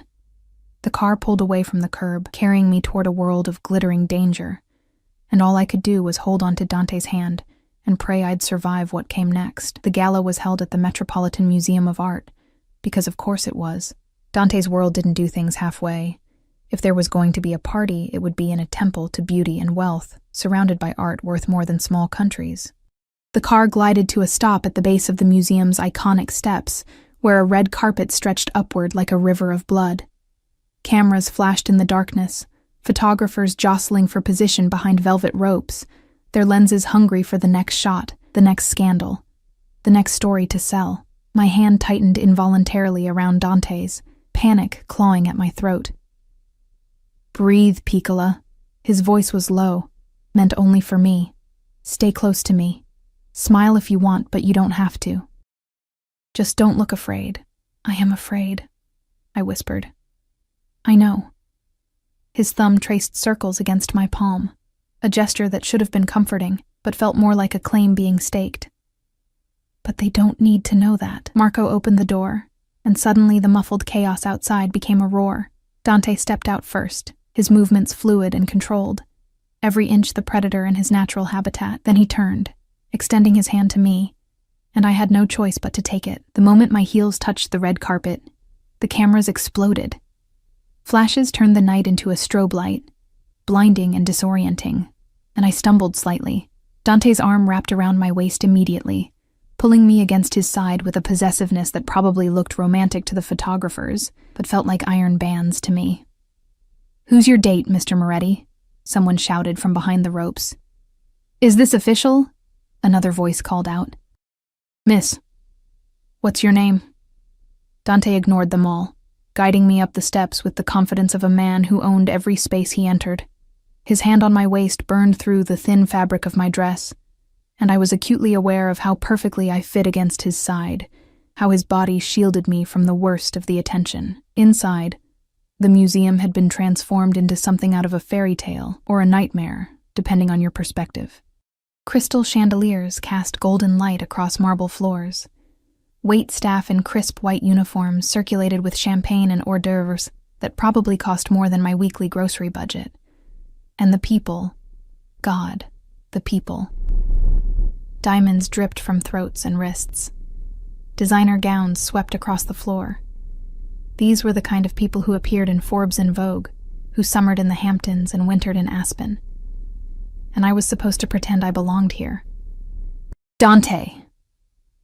The car pulled away from the curb, carrying me toward a world of glittering danger, and all I could do was hold on to Dante's hand and pray I'd survive what came next. The gala was held at the Metropolitan Museum of Art, because of course it was. Dante's world didn't do things halfway. If there was going to be a party, it would be in a temple to beauty and wealth, surrounded by art worth more than small countries. The car glided to a stop at the base of the museum's iconic steps, where a red carpet stretched upward like a river of blood. Cameras flashed in the darkness, photographers jostling for position behind velvet ropes, their lenses hungry for the next shot, the next scandal. the next story to sell. My hand tightened involuntarily around Dante's, panic clawing at my throat. "Breathe, Piccola." His voice was low, meant only for me. "Stay close to me. Smile if you want, but you don't have to. Just don't look afraid." "I am afraid," I whispered. "I know." His thumb traced circles against my palm, a gesture that should have been comforting, but felt more like a claim being staked. "But they don't need to know that." Marco opened the door, and suddenly the muffled chaos outside became a roar. Dante stepped out first, his movements fluid and controlled, every inch the predator in his natural habitat. Then he turned, extending his hand to me, and I had no choice but to take it. The moment my heels touched the red carpet, the cameras exploded. Flashes turned the night into a strobe light, blinding and disorienting, and I stumbled slightly. Dante's arm wrapped around my waist immediately, pulling me against his side with a possessiveness that probably looked romantic to the photographers, but felt like iron bands to me. "Who's your date, Mr. Moretti?" someone shouted from behind the ropes. "Is this official?" another voice called out. "Miss, what's your name?" Dante ignored them all, guiding me up the steps with the confidence of a man who owned every space he entered. His hand on my waist burned through the thin fabric of my dress, and I was acutely aware of how perfectly I fit against his side, how his body shielded me from the worst of the attention. Inside, the museum had been transformed into something out of a fairy tale or a nightmare, depending on your perspective. Crystal chandeliers cast golden light across marble floors. Wait staff in crisp white uniforms circulated with champagne and hors d'oeuvres that probably cost more than my weekly grocery budget. And the people, God, the people. Diamonds dripped from throats and wrists. Designer gowns swept across the floor. These were the kind of people who appeared in Forbes and Vogue, who summered in the Hamptons and wintered in Aspen. And I was supposed to pretend I belonged here. Dante.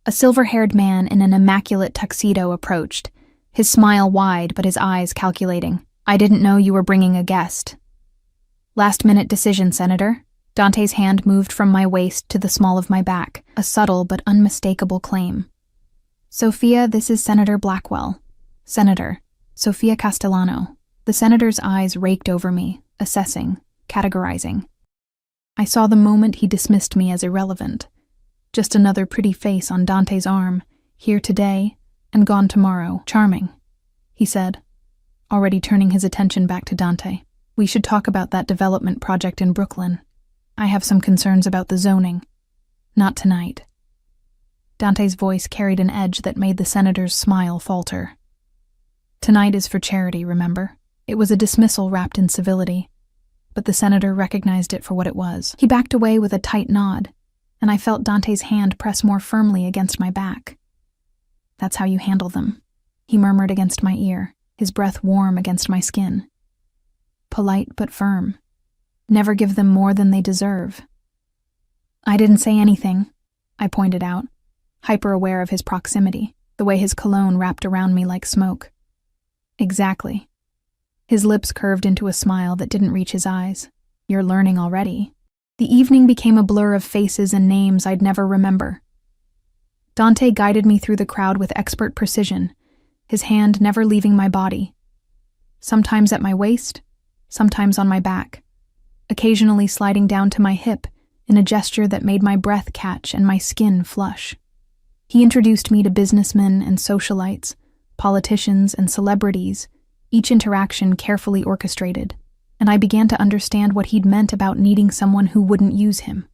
A silver-haired man in an immaculate tuxedo approached, his smile wide but his eyes calculating. "I didn't know you were bringing a guest." "Last-minute decision, Senator." Dante's hand moved from my waist to the small of my back, a subtle but unmistakable claim. "Sophia, this is Senator Blackwell." "Senator, Sophia Castellano." The senator's eyes raked over me, assessing, categorizing. I saw the moment he dismissed me as irrelevant. Just another pretty face on Dante's arm, here today and gone tomorrow. "Charming," he said, already turning his attention back to Dante. "We should talk about that development project in Brooklyn. I have some concerns about the zoning. Not tonight." Dante's voice carried an edge that made the senator's smile falter. "Tonight is for charity, remember?" It was a dismissal wrapped in civility, but the senator recognized it for what it was. He backed away with a tight nod, and I felt Dante's hand press more firmly against my back. "That's how you handle them," he murmured against my ear, his breath warm against my skin. "Polite but firm. Never give them more than they deserve." "I didn't say anything," I pointed out, hyper-aware of his proximity, the way his cologne wrapped around me like smoke. "Exactly." His lips curved into a smile that didn't reach his eyes. "You're learning already." The evening became a blur of faces and names I'd never remember. Dante guided me through the crowd with expert precision, his hand never leaving my body. Sometimes at my waist, sometimes on my back, occasionally sliding down to my hip in a gesture that made my breath catch and my skin flush. He introduced me to businessmen and socialites, politicians and celebrities, each interaction carefully orchestrated, and I began to understand what he'd meant about needing someone who wouldn't use him.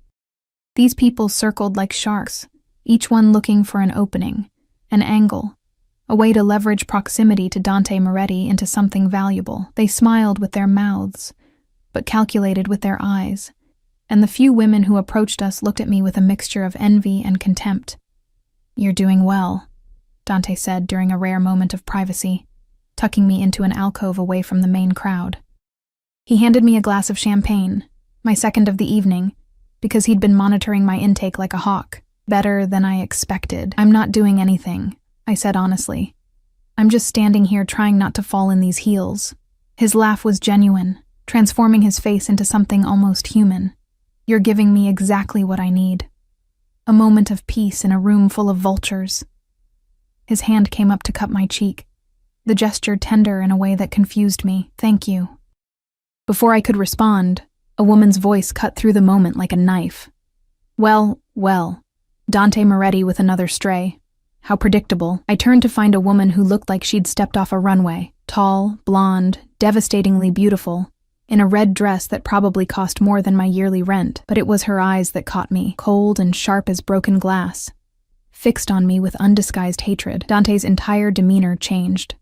These people circled like sharks, each one looking for an opening, an angle, a way to leverage proximity to Dante Moretti into something valuable. They smiled with their mouths, but calculated with their eyes, and the few women who approached us looked at me with a mixture of envy and contempt. "You're doing well," Dante said during a rare moment of privacy, tucking me into an alcove away from the main crowd. He handed me a glass of champagne, my second of the evening, because he'd been monitoring my intake like a hawk. "Better than I expected." "I'm not doing anything," I said honestly. "I'm just standing here trying not to fall in these heels." His laugh was genuine, transforming his face into something almost human. "You're giving me exactly what I need." a moment of peace in a room full of vultures. His hand came up to cup my cheek, the gesture tender in a way that confused me. "Thank you." Before I could respond, a woman's voice cut through the moment like a knife. Well, Dante Moretti with another stray. How predictable. I turned to find a woman who looked like she'd stepped off a runway, tall, blonde, devastatingly beautiful, in a red dress that probably cost more than my yearly rent, but it was her eyes that caught me, cold and sharp as broken glass. Fixed on me with undisguised hatred, Dante's entire demeanor changed.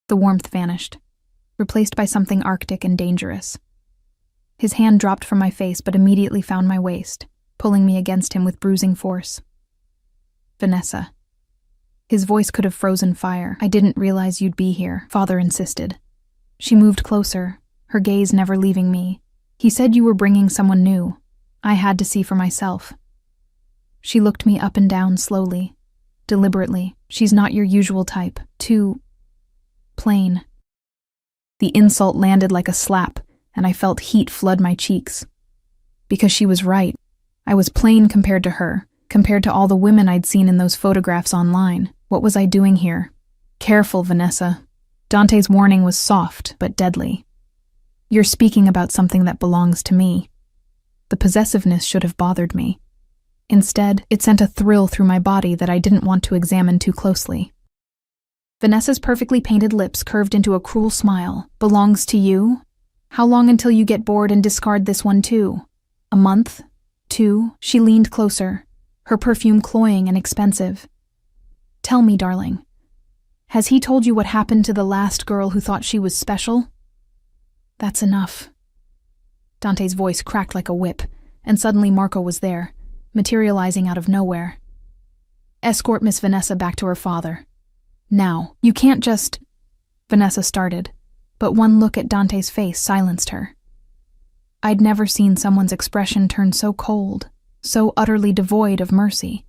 The warmth vanished, replaced by something arctic and dangerous. His hand dropped from my face but immediately found my waist, pulling me against him with bruising force. "Vanessa." His voice could have frozen fire. "I didn't realize you'd be here," Father insisted. She moved closer, her gaze never leaving me. "He said you were bringing someone new. I had to see for myself." She looked me up and down slowly, deliberately. "She's not your usual type. Too plain." The insult landed like a slap, and I felt heat flood my cheeks. Because she was right. I was plain compared to her, compared to all the women I'd seen in those photographs online. What was I doing here? "Careful, Vanessa." Dante's warning was soft but deadly. "You're speaking about something that belongs to me." The possessiveness should have bothered me. Instead, it sent a thrill through my body that I didn't want to examine too closely. Vanessa's perfectly painted lips curved into a cruel smile. "Belongs to you? How long until you get bored and discard this one too? A month? 2? She leaned closer, her perfume cloying and expensive. "Tell me, darling, has he told you what happened to the last girl who thought she was special?" "That's enough." Dante's voice cracked like a whip, and suddenly Marco was there, materializing out of nowhere. "Escort Miss Vanessa back to her father. Now, you can't just—" Vanessa started, but one look at Dante's face silenced her. I'd never seen someone's expression turn so cold, so utterly devoid of mercy.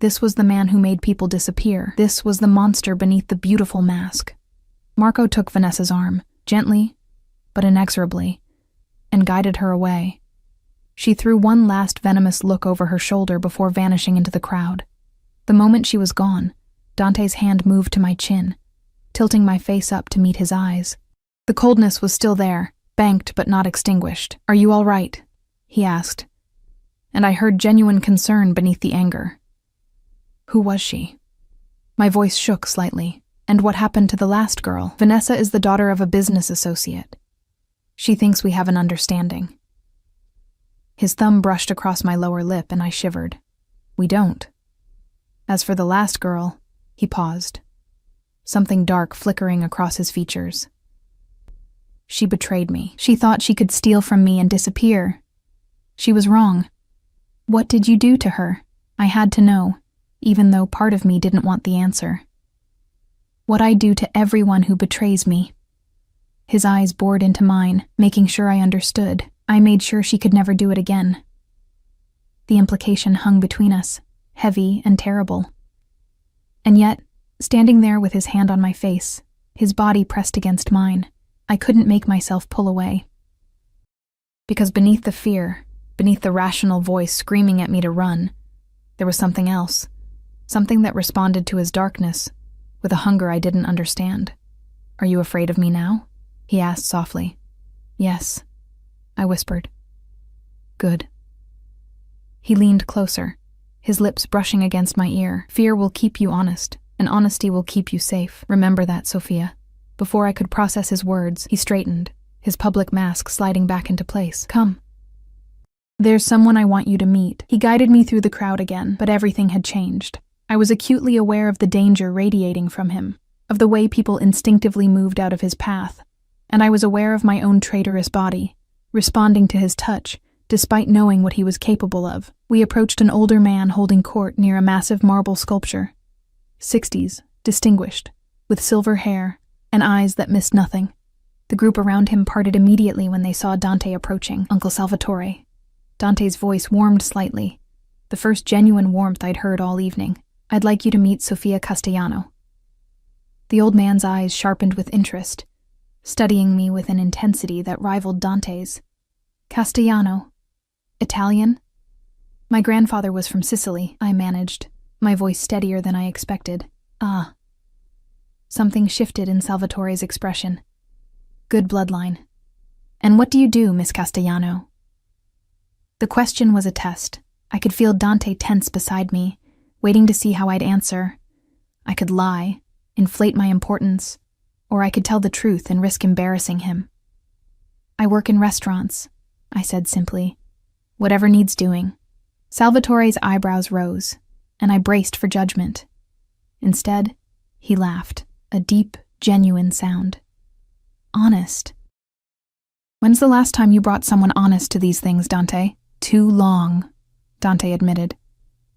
This was the man who made people disappear. This was the monster beneath the beautiful mask. Marco took Vanessa's arm, gently, but inexorably, and guided her away. She threw one last venomous look over her shoulder before vanishing into the crowd. The moment she was gone, Dante's hand moved to my chin, tilting my face up to meet his eyes. The coldness was still there, banked but not extinguished. "Are you all right?" he asked, and I heard genuine concern beneath the anger. "Who was she?" My voice shook slightly. "And what happened to the last girl?" "Vanessa is the daughter of a business associate. She thinks we have an understanding." His thumb brushed across my lower lip and I shivered. "We don't. As for the last girl," he paused, something dark flickering across his features. "She betrayed me. She thought she could steal from me and disappear. She was wrong." "What did you do to her?" I had to know, even though part of me didn't want the answer. "What I do to everyone who betrays me." His eyes bored into mine, making sure I understood. I made sure she could never do it again. The implication hung between us, heavy and terrible. And yet, standing there with his hand on my face, his body pressed against mine, I couldn't make myself pull away. Because beneath the fear, beneath the rational voice screaming at me to run, there was something else, something that responded to his darkness, with a hunger I didn't understand. "Are you afraid of me now?" he asked softly. "Yes," I whispered. "Good." He leaned closer, his lips brushing against my ear. "Fear will keep you honest, and honesty will keep you safe. Remember that, Sophia." Before I could process his words, he straightened, his public mask sliding back into place. "Come. There's someone I want you to meet." He guided me through the crowd again, but everything had changed. I was acutely aware of the danger radiating from him, of the way people instinctively moved out of his path, and I was aware of my own traitorous body, responding to his touch, despite knowing what he was capable of. We approached an older man holding court near a massive marble sculpture. 60s, distinguished, with silver hair, and eyes that missed nothing. The group around him parted immediately when they saw Dante approaching. "Uncle Salvatore." Dante's voice warmed slightly, the first genuine warmth I'd heard all evening. "I'd like you to meet Sofia Castellano." The old man's eyes sharpened with interest, studying me with an intensity that rivaled Dante's. "Castellano? Italian?" My grandfather was from Sicily, I managed, my voice steadier than I expected. Ah. Something shifted in Salvatore's expression. Good bloodline. And what do you do, Miss Castellano? The question was a test. I could feel Dante tense beside me, waiting to see how I'd answer. I could lie, inflate my importance, or I could tell the truth and risk embarrassing him. I work in restaurants, I said simply. Whatever needs doing. Salvatore's eyebrows rose, and I braced for judgment. Instead, he laughed, a deep, genuine sound. Honest. When's the last time you brought someone honest to these things, Dante? Too long, Dante admitted,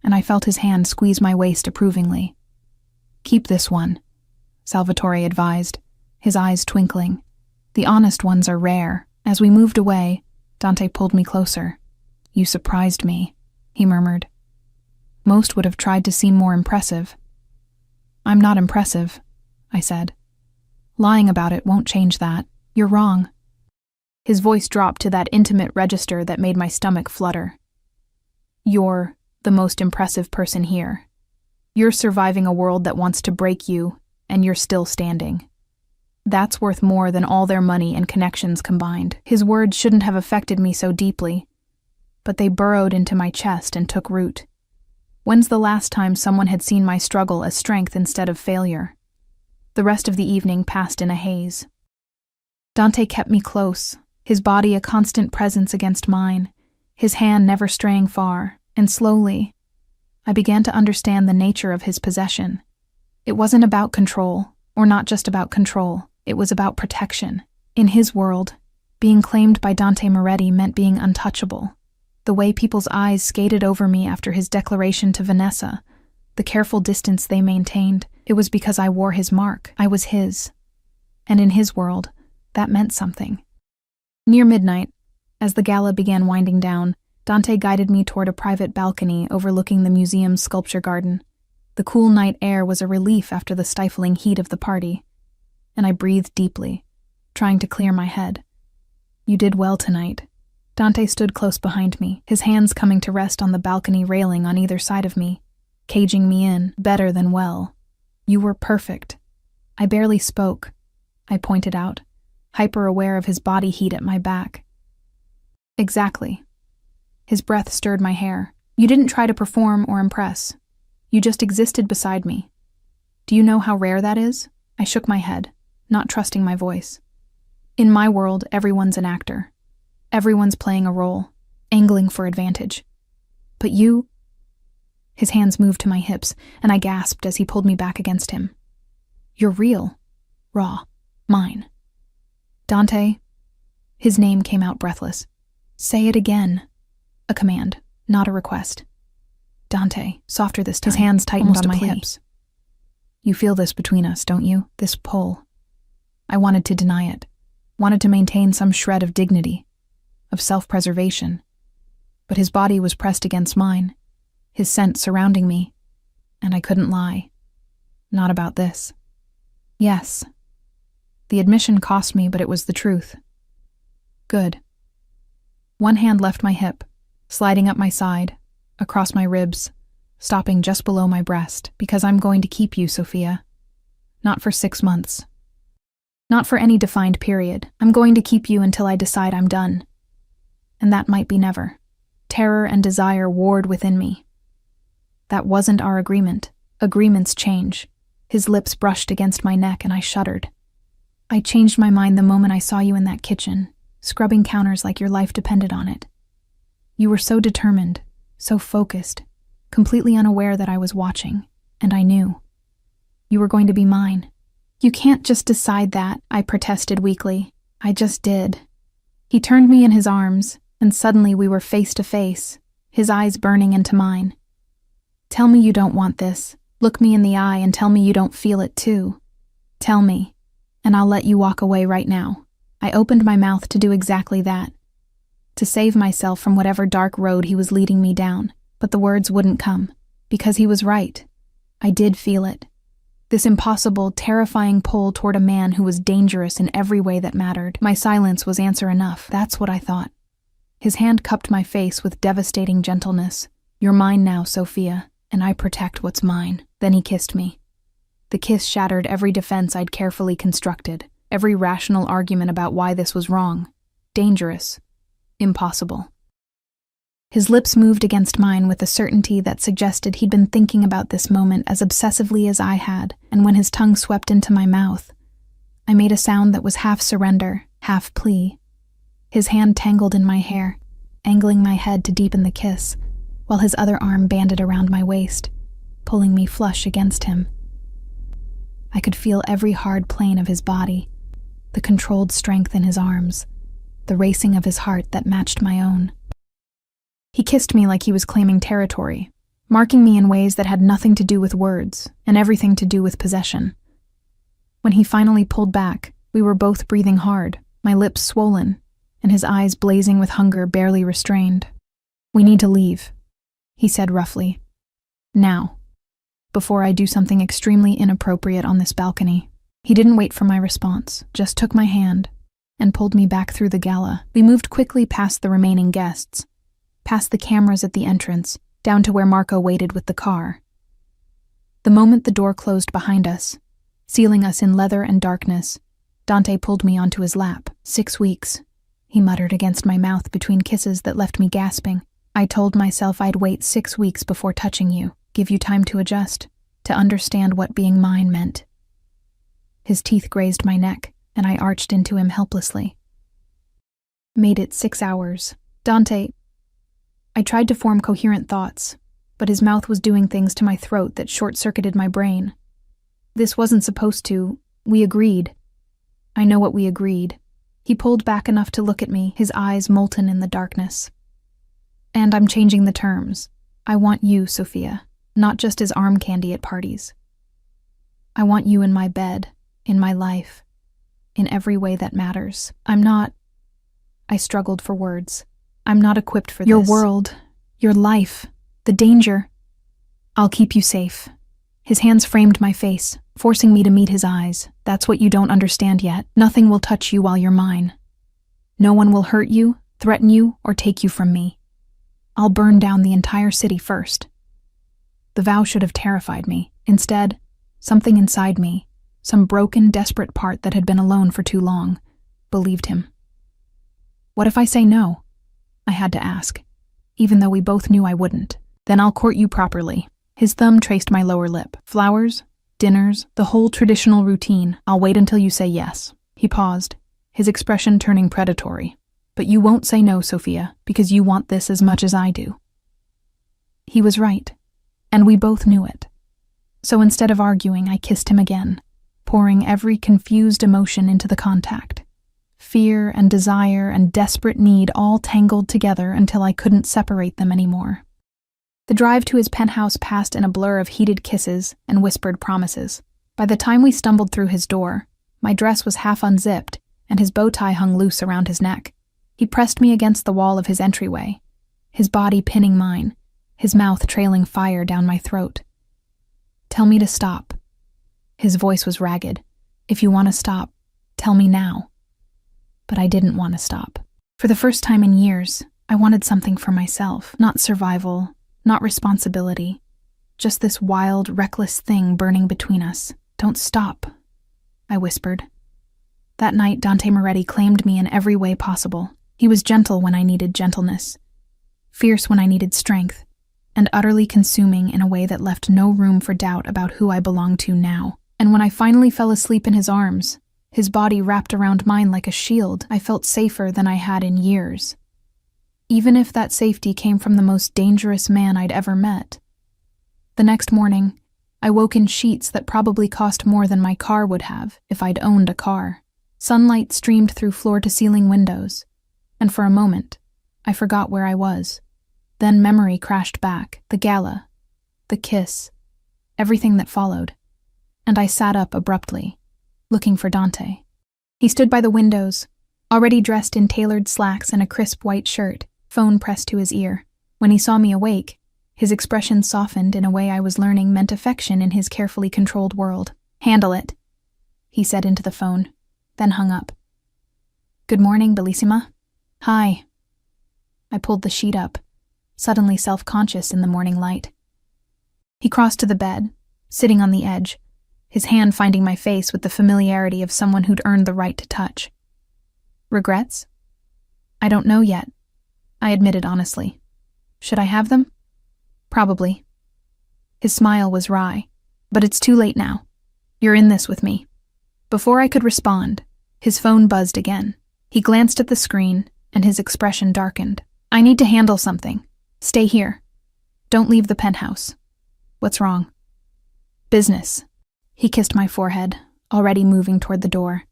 and I felt his hand squeeze my waist approvingly. Keep this one, Salvatore advised, his eyes twinkling. The honest ones are rare. As we moved away, Dante pulled me closer. You surprised me, he murmured. Most would have tried to seem more impressive. I'm not impressive, I said. Lying about it won't change that. You're wrong. His voice dropped to that intimate register that made my stomach flutter. You're the most impressive person here. You're surviving a world that wants to break you, and you're still standing. That's worth more than all their money and connections combined. His words shouldn't have affected me so deeply, but they burrowed into my chest and took root. When's the last time someone had seen my struggle as strength instead of failure? The rest of the evening passed in a haze. Dante kept me close, his body a constant presence against mine, his hand never straying far, and slowly, I began to understand the nature of his possession. It wasn't about control, or not just about control, it was about protection. In his world, being claimed by Dante Moretti meant being untouchable. The way people's eyes skated over me after his declaration to Vanessa, the careful distance they maintained, it was because I wore his mark. I was his. And in his world, that meant something. Near midnight, as the gala began winding down, Dante guided me toward a private balcony overlooking the museum's sculpture garden. The cool night air was a relief after the stifling heat of the party, and I breathed deeply, trying to clear my head. You did well tonight. Dante stood close behind me, his hands coming to rest on the balcony railing on either side of me, caging me in, better than well. You were perfect. I barely spoke, I pointed out, hyper-aware of his body heat at my back. Exactly. His breath stirred my hair. You didn't try to perform or impress. You just existed beside me. Do you know how rare that is? I shook my head, not trusting my voice. In my world, everyone's an actor. Everyone's playing a role, angling for advantage. But you... His hands moved to my hips, and I gasped as he pulled me back against him. You're real. Raw. Mine. Dante. His name came out breathless. Say it again. A command, not a request. Dante, softer this time. His hands tightened on my hips. You feel this between us, don't you? This pull. I wanted to deny it. Wanted to maintain some shred of dignity, of self-preservation. But his body was pressed against mine, his scent surrounding me, and I couldn't lie. Not about this. Yes. The admission cost me, but it was the truth. Good. One hand left my hip, sliding up my side, across my ribs, stopping just below my breast, because I'm going to keep you, Sophia. Not for 6 months. Not for any defined period. I'm going to keep you until I decide I'm done. And that might be never. Terror and desire warred within me. That wasn't our agreement. Agreements change. His lips brushed against my neck and I shuddered. I changed my mind the moment I saw you in that kitchen, scrubbing counters like your life depended on it. You were so determined, so focused, completely unaware that I was watching, and I knew. You were going to be mine. You can't just decide that, I protested weakly. I just did. He turned me in his arms, and suddenly we were face to face, his eyes burning into mine. Tell me you don't want this. Look me in the eye and tell me you don't feel it too. Tell me, and I'll let you walk away right now. I opened my mouth to do exactly that, to save myself from whatever dark road he was leading me down, but the words wouldn't come, because he was right. I did feel it. This impossible, terrifying pull toward a man who was dangerous in every way that mattered. My silence was answer enough. That's what I thought. His hand cupped my face with devastating gentleness, "You're mine now, Sophia, and I protect what's mine." Then he kissed me. The kiss shattered every defense I'd carefully constructed, every rational argument about why this was wrong, dangerous, impossible. His lips moved against mine with a certainty that suggested he'd been thinking about this moment as obsessively as I had, and when his tongue swept into my mouth, I made a sound that was half surrender, half plea. His hand tangled in my hair, angling my head to deepen the kiss, while his other arm banded around my waist, pulling me flush against him. I could feel every hard plane of his body, the controlled strength in his arms, the racing of his heart that matched my own. He kissed me like he was claiming territory, marking me in ways that had nothing to do with words and everything to do with possession. When he finally pulled back, we were both breathing hard, my lips swollen, and his eyes blazing with hunger barely restrained. "We need to leave," he said roughly. "Now, before I do something extremely inappropriate on this balcony." He didn't wait for my response, just took my hand and pulled me back through the gala. We moved quickly past the remaining guests, past the cameras at the entrance, down to where Marco waited with the car. The moment the door closed behind us, sealing us in leather and darkness, Dante pulled me onto his lap. 6 weeks, he muttered against my mouth between kisses that left me gasping. "I told myself I'd wait 6 weeks before touching you, give you time to adjust, to understand what being mine meant." His teeth grazed my neck, and I arched into him helplessly. "Made it 6 hours. Dante..." I tried to form coherent thoughts, but his mouth was doing things to my throat that short-circuited my brain. "This wasn't supposed to. We agreed." "I know what we agreed." He pulled back enough to look at me, his eyes molten in the darkness. "And I'm changing the terms. I want you, Sophia, not just as arm candy at parties. I want you in my bed, in my life, in every way that matters. I'm not..." I struggled for words. "I'm not equipped for this. Your world, your life, the danger. I'll keep you safe." His hands framed my face, forcing me to meet his eyes. "That's what you don't understand yet. Nothing will touch you while you're mine. No one will hurt you, threaten you, or take you from me. I'll burn down the entire city first." The vow should have terrified me. Instead, something inside me, some broken, desperate part that had been alone for too long, believed him. "What if I say no?" I had to ask, even though we both knew I wouldn't. "Then I'll court you properly." His thumb traced my lower lip. "Flowers, dinners, the whole traditional routine. I'll wait until you say yes." He paused, his expression turning predatory. "But you won't say no, Sophia, because you want this as much as I do." He was right, and we both knew it. So instead of arguing, I kissed him again, pouring every confused emotion into the contact. Fear and desire and desperate need all tangled together until I couldn't separate them anymore. The drive to his penthouse passed in a blur of heated kisses and whispered promises. By the time we stumbled through his door, my dress was half unzipped and his bow tie hung loose around his neck. He pressed me against the wall of his entryway, his body pinning mine, his mouth trailing fire down my throat. "Tell me to stop." His voice was ragged. "If you want to stop, tell me now." But I didn't want to stop. For the first time in years, I wanted something for myself. Not survival, not responsibility. Just this wild, reckless thing burning between us. "Don't stop," I whispered. That night, Dante Moretti claimed me in every way possible. He was gentle when I needed gentleness, fierce when I needed strength, and utterly consuming in a way that left no room for doubt about who I belonged to now. And when I finally fell asleep in his arms, his body wrapped around mine like a shield, I felt safer than I had in years. Even if that safety came from the most dangerous man I'd ever met. The next morning, I woke in sheets that probably cost more than my car would have if I'd owned a car. Sunlight streamed through floor-to-ceiling windows, and for a moment, I forgot where I was. Then memory crashed back, the gala, the kiss, everything that followed, and I sat up abruptly, looking for Dante. He stood by the windows, already dressed in tailored slacks and a crisp white shirt, phone pressed to his ear. When he saw me awake, his expression softened in a way I was learning meant affection in his carefully controlled world. "Handle it," he said into the phone, then hung up. "Good morning, Bellissima." "Hi." I pulled the sheet up, suddenly self-conscious in the morning light. He crossed to the bed, sitting on the edge, his hand finding my face with the familiarity of someone who'd earned the right to touch. Regrets? I don't know yet, I admitted honestly. Should I have them? Probably. His smile was wry. But it's too late now. You're in this with me. Before I could respond, his phone buzzed again. He glanced at the screen, and his expression darkened. I need to handle something. Stay here. Don't leave the penthouse. What's wrong? Business. He kissed my forehead, already moving toward the door.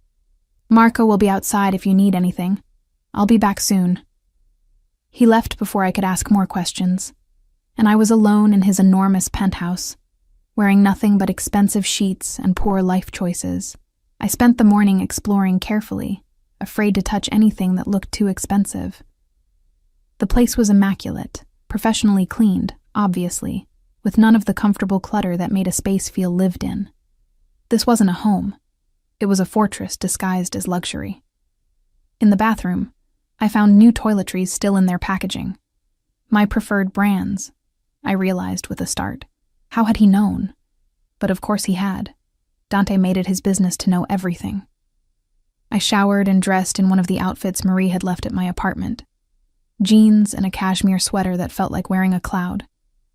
Marco will be outside if you need anything. I'll be back soon. He left before I could ask more questions, and I was alone in his enormous penthouse, wearing nothing but expensive sheets and poor life choices. I spent the morning exploring carefully, afraid to touch anything that looked too expensive. The place was immaculate, professionally cleaned, obviously, with none of the comfortable clutter that made a space feel lived in. This wasn't a home. It was a fortress disguised as luxury. In the bathroom, I found new toiletries still in their packaging. My preferred brands, I realized with a start. How had he known? But of course he had. Dante made it his business to know everything. I showered and dressed in one of the outfits Marie had left at my apartment. Jeans and a cashmere sweater that felt like wearing a cloud.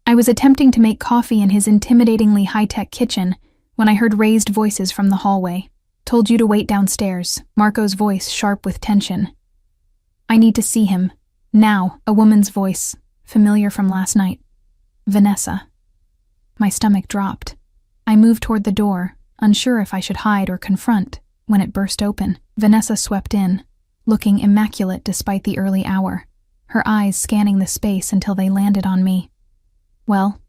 I was attempting to make coffee in his intimidatingly high-tech kitchen when I heard raised voices from the hallway. Told you to wait downstairs, Marco's voice sharp with tension. I need to see him. Now, a woman's voice, familiar from last night. Vanessa. My stomach dropped. I moved toward the door, unsure if I should hide or confront, when it burst open. Vanessa swept in, looking immaculate despite the early hour, her eyes scanning the space until they landed on me. Well?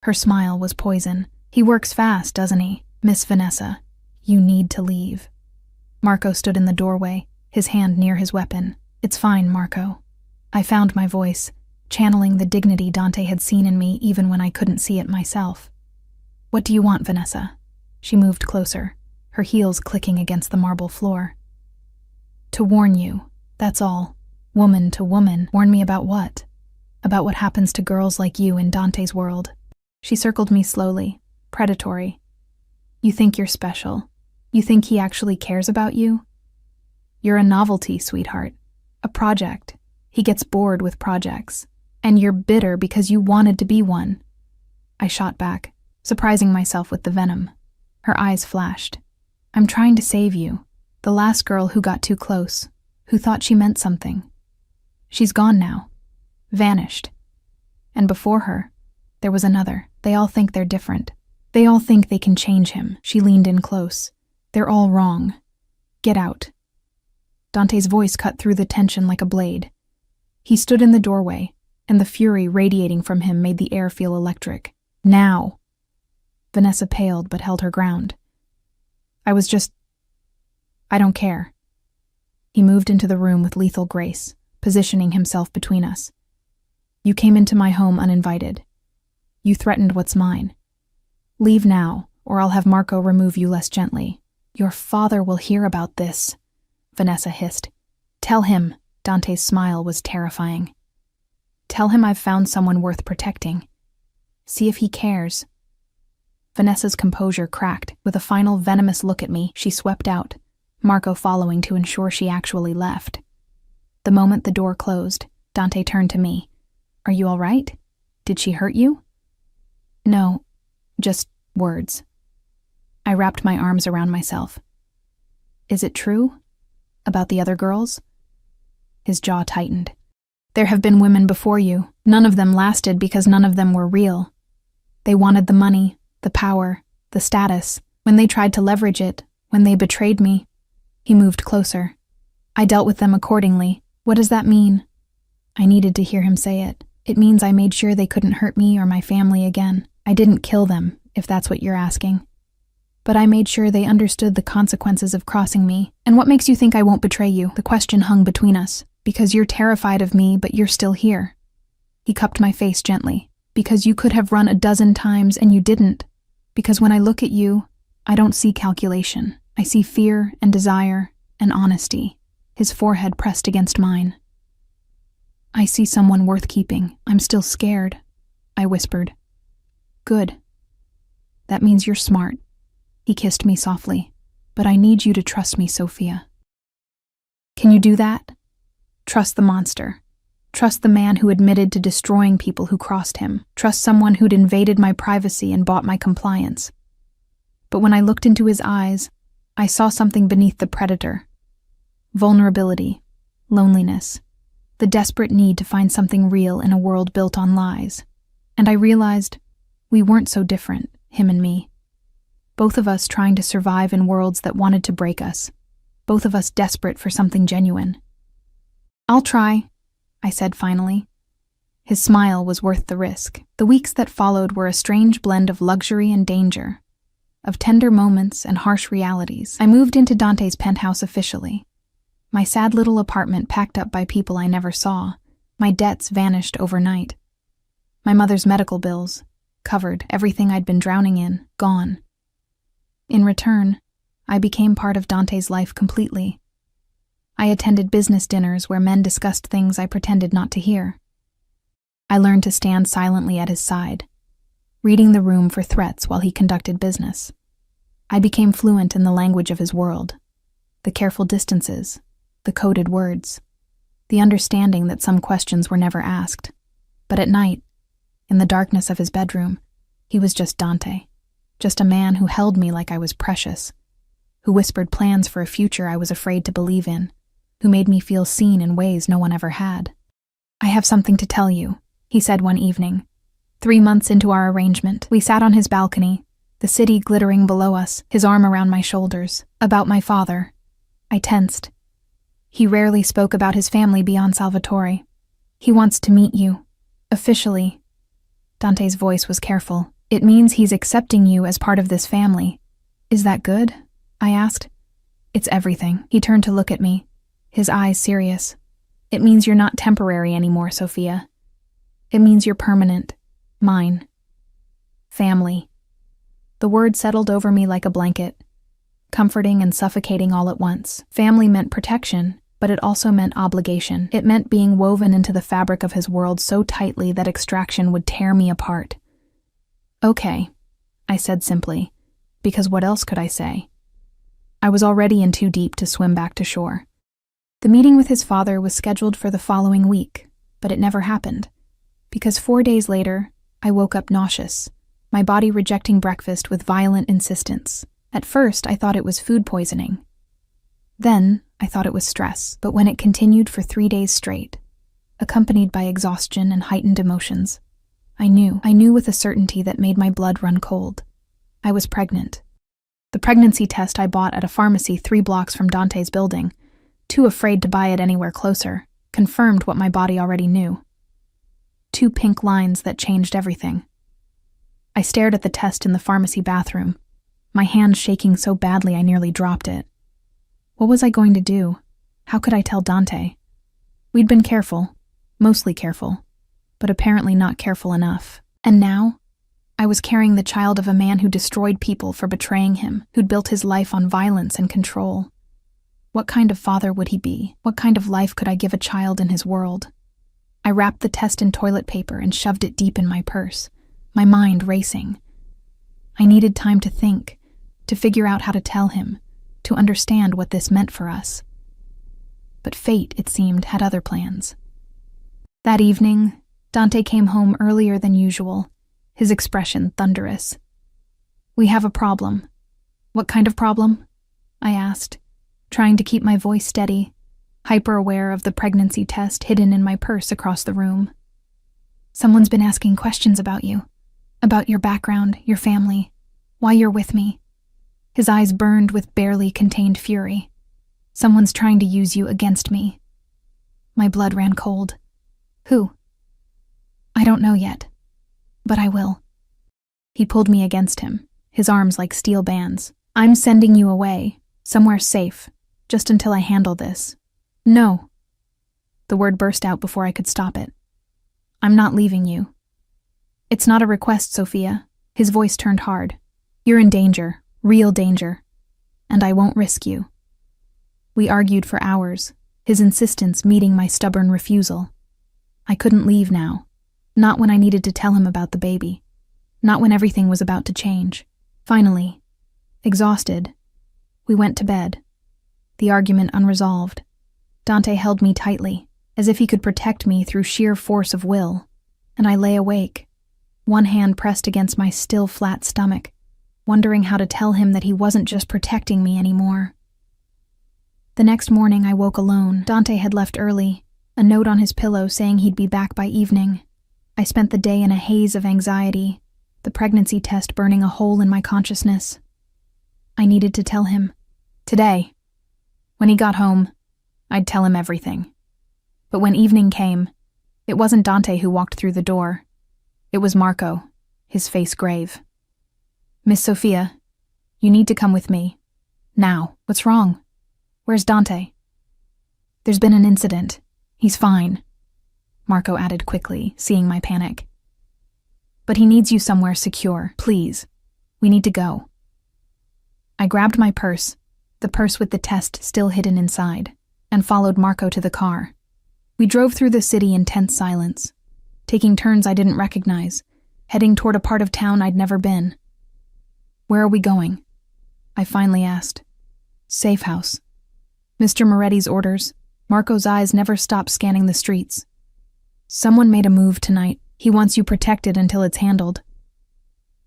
Her smile was poison. He works fast, doesn't he, Miss Vanessa? You need to leave. Marco stood in the doorway, his hand near his weapon. It's fine, Marco. I found my voice, channeling the dignity Dante had seen in me even when I couldn't see it myself. What do you want, Vanessa? She moved closer, her heels clicking against the marble floor. To warn you, that's all. Woman to woman. Warn me about what? About what happens to girls like you in Dante's world. She circled me slowly, predatory. You think you're special. You think he actually cares about you? You're a novelty, sweetheart. A project. He gets bored with projects. And you're bitter because you wanted to be one. I shot back, surprising myself with the venom. Her eyes flashed. I'm trying to save you. The last girl who got too close, who thought she meant something. She's gone now. Vanished. And before her, there was another. They all think they're different. They all think they can change him. She leaned in close. They're all wrong. Get out. Dante's voice cut through the tension like a blade. He stood in the doorway, and the fury radiating from him made the air feel electric. Now! Vanessa paled but held her ground. I don't care. He moved into the room with lethal grace, positioning himself between us. You came into my home uninvited. You threatened what's mine. Leave now, or I'll have Marco remove you less gently. Your father will hear about this, Vanessa hissed. Tell him. Dante's smile was terrifying. Tell him I've found someone worth protecting. See if he cares. Vanessa's composure cracked. With a final venomous look at me, she swept out, Marco following to ensure she actually left. The moment the door closed, Dante turned to me. Are you all right? Did she hurt you? No, just words. I wrapped my arms around myself. Is it true? About the other girls? His jaw tightened. There have been women before you. None of them lasted because none of them were real. They wanted the money, the power, the status. When they tried to leverage it, when they betrayed me. He moved closer. I dealt with them accordingly. What does that mean? I needed to hear him say it. It means I made sure they couldn't hurt me or my family again. I didn't kill them, if that's what you're asking. But I made sure they understood the consequences of crossing me. And what makes you think I won't betray you? The question hung between us. Because you're terrified of me, but you're still here. He cupped my face gently. Because you could have run 12 times and you didn't. Because when I look at you, I don't see calculation. I see fear and desire and honesty. His forehead pressed against mine. I see someone worth keeping. I'm still scared, I whispered. Good. That means you're smart. He kissed me softly. But I need you to trust me, Sophia. Can you do that? Trust the monster. Trust the man who admitted to destroying people who crossed him. Trust someone who'd invaded my privacy and bought my compliance. But when I looked into his eyes, I saw something beneath the predator. Vulnerability, loneliness, the desperate need to find something real in a world built on lies. And I realized we weren't so different, him and me. Both of us trying to survive in worlds that wanted to break us. Both of us desperate for something genuine. I'll try, I said finally. His smile was worth the risk. The weeks that followed were a strange blend of luxury and danger, of tender moments and harsh realities. I moved into Dante's penthouse officially. My sad little apartment packed up by people I never saw. My debts vanished overnight. My mother's medical bills, covered, everything I'd been drowning in, gone. In return, I became part of Dante's life completely. I attended business dinners where men discussed things I pretended not to hear. I learned to stand silently at his side, reading the room for threats while he conducted business. I became fluent in the language of his world, the careful distances, the coded words, the understanding that some questions were never asked. But at night, in the darkness of his bedroom, he was just Dante, just a man who held me like I was precious, who whispered plans for a future I was afraid to believe in, who made me feel seen in ways no one ever had. I have something to tell you, he said one evening. 3 months into our arrangement, we sat on his balcony, the city glittering below us, his arm around my shoulders. About my father. I tensed. He rarely spoke about his family beyond Salvatore. He wants to meet you. Officially. Dante's voice was careful. It means he's accepting you as part of this family. Is that good? I asked. It's everything. He turned to look at me, his eyes serious. It means you're not temporary anymore, Sophia. It means you're permanent. Mine. Family. The word settled over me like a blanket, comforting and suffocating all at once. Family meant protection, but it also meant obligation. It meant being woven into the fabric of his world so tightly that extraction would tear me apart. Okay, I said simply, because what else could I say? I was already in too deep to swim back to shore. The meeting with his father was scheduled for the following week, but it never happened, because 4 days later, I woke up nauseous, my body rejecting breakfast with violent insistence. At first, I thought it was food poisoning. Then, I thought it was stress, but when it continued for 3 days straight, accompanied by exhaustion and heightened emotions, I knew with a certainty that made my blood run cold. I was pregnant. The pregnancy test I bought at a pharmacy 3 blocks from Dante's building, too afraid to buy it anywhere closer, confirmed what my body already knew. 2 pink lines that changed everything. I stared at the test in the pharmacy bathroom, my hand shaking so badly I nearly dropped it. What was I going to do? How could I tell Dante? We'd been careful, mostly careful, but apparently not careful enough. And now, I was carrying the child of a man who destroyed people for betraying him, who'd built his life on violence and control. What kind of father would he be? What kind of life could I give a child in his world? I wrapped the test in toilet paper and shoved it deep in my purse, my mind racing. I needed time to think, to figure out how to tell him, to understand what this meant for us. But fate, it seemed, had other plans. That evening, Dante came home earlier than usual, his expression thunderous. We have a problem. What kind of problem? I asked, trying to keep my voice steady, hyper-aware of the pregnancy test hidden in my purse across the room. Someone's been asking questions about you, about your background, your family, why you're with me. His eyes burned with barely contained fury. Someone's trying to use you against me. My blood ran cold. Who? I don't know yet, but I will. He pulled me against him, his arms like steel bands. I'm sending you away, somewhere safe, just until I handle this. No. The word burst out before I could stop it. I'm not leaving you. It's not a request, Sophia. His voice turned hard. You're in danger, real danger, and I won't risk you. We argued for hours, his insistence meeting my stubborn refusal. I couldn't leave now. Not when I needed to tell him about the baby. Not when everything was about to change. Finally, exhausted, we went to bed. The argument unresolved. Dante held me tightly, as if he could protect me through sheer force of will, and I lay awake, one hand pressed against my still flat stomach, wondering how to tell him that he wasn't just protecting me anymore. The next morning I woke alone. Dante had left early, a note on his pillow saying he'd be back by evening. I spent the day in a haze of anxiety, the pregnancy test burning a hole in my consciousness. I needed to tell him. Today. When he got home, I'd tell him everything. But when evening came, it wasn't Dante who walked through the door. It was Marco, his face grave. "Miss Sophia, you need to come with me. Now. What's wrong? Where's Dante?" "There's been an incident. He's fine," Marco added quickly, seeing my panic. "But he needs you somewhere secure. Please. We need to go." I grabbed my purse, the purse with the test still hidden inside, and followed Marco to the car. We drove through the city in tense silence, taking turns I didn't recognize, heading toward a part of town I'd never been. "Where are we going?" I finally asked. "Safe house." Mr. Moretti's orders. Marco's eyes never stopped scanning the streets. "Someone made a move tonight. He wants you protected until it's handled."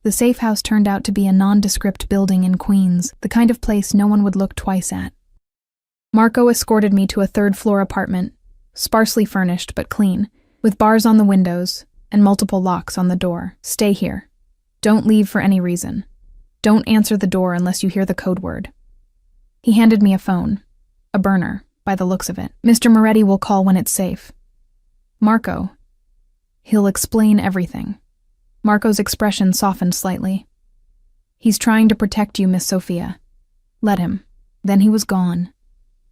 The safe house turned out to be a nondescript building in Queens, the kind of place no one would look twice at. Marco escorted me to a third-floor apartment, sparsely furnished but clean, with bars on the windows and multiple locks on the door. "Stay here. Don't leave for any reason. Don't answer the door unless you hear the code word." He handed me a phone, a burner, by the looks of it. "Mr. Moretti will call when it's safe." "Marco. He'll explain everything." Marco's expression softened slightly. "He's trying to protect you, Miss Sophia. Let him." Then he was gone,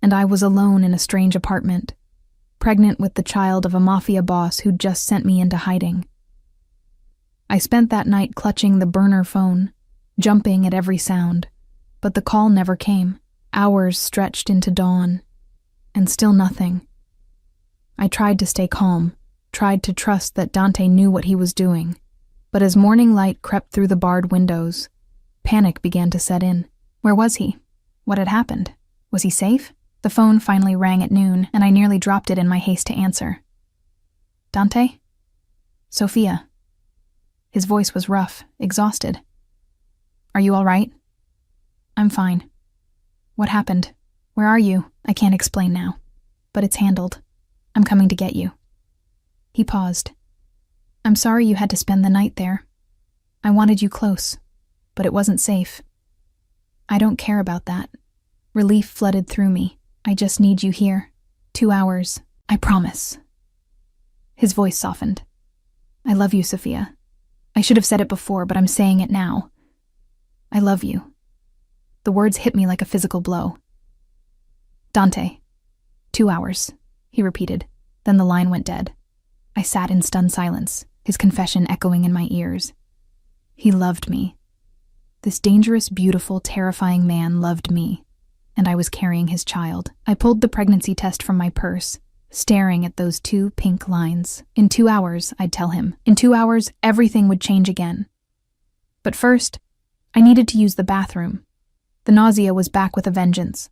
and I was alone in a strange apartment, pregnant with the child of a Mafia boss who'd just sent me into hiding. I spent that night clutching the burner phone, jumping at every sound, but the call never came. Hours stretched into dawn, and still nothing. I tried to stay calm, tried to trust that Dante knew what he was doing, but as morning light crept through the barred windows, panic began to set in. Where was he? What had happened? Was he safe? The phone finally rang at noon, and I nearly dropped it in my haste to answer. "Dante? Sophia." His voice was rough, exhausted. "Are you all right?" "I'm fine." "What happened? Where are you?" "I can't explain now, but it's handled. I'm coming to get you." He paused. "I'm sorry you had to spend the night there. I wanted you close, but it wasn't safe." "I don't care about that." Relief flooded through me. "I just need you here. 2 hours. I promise." His voice softened. "I love you, Sophia. I should have said it before, but I'm saying it now. I love you." The words hit me like a physical blow. "Dante. 2 hours," he repeated. Then the line went dead. I sat in stunned silence, his confession echoing in my ears. He loved me. This dangerous, beautiful, terrifying man loved me, and I was carrying his child. I pulled the pregnancy test from my purse, staring at those 2 pink lines. In 2 hours, I'd tell him. In 2 hours, everything would change again. But first, I needed to use the bathroom. The nausea was back with a vengeance.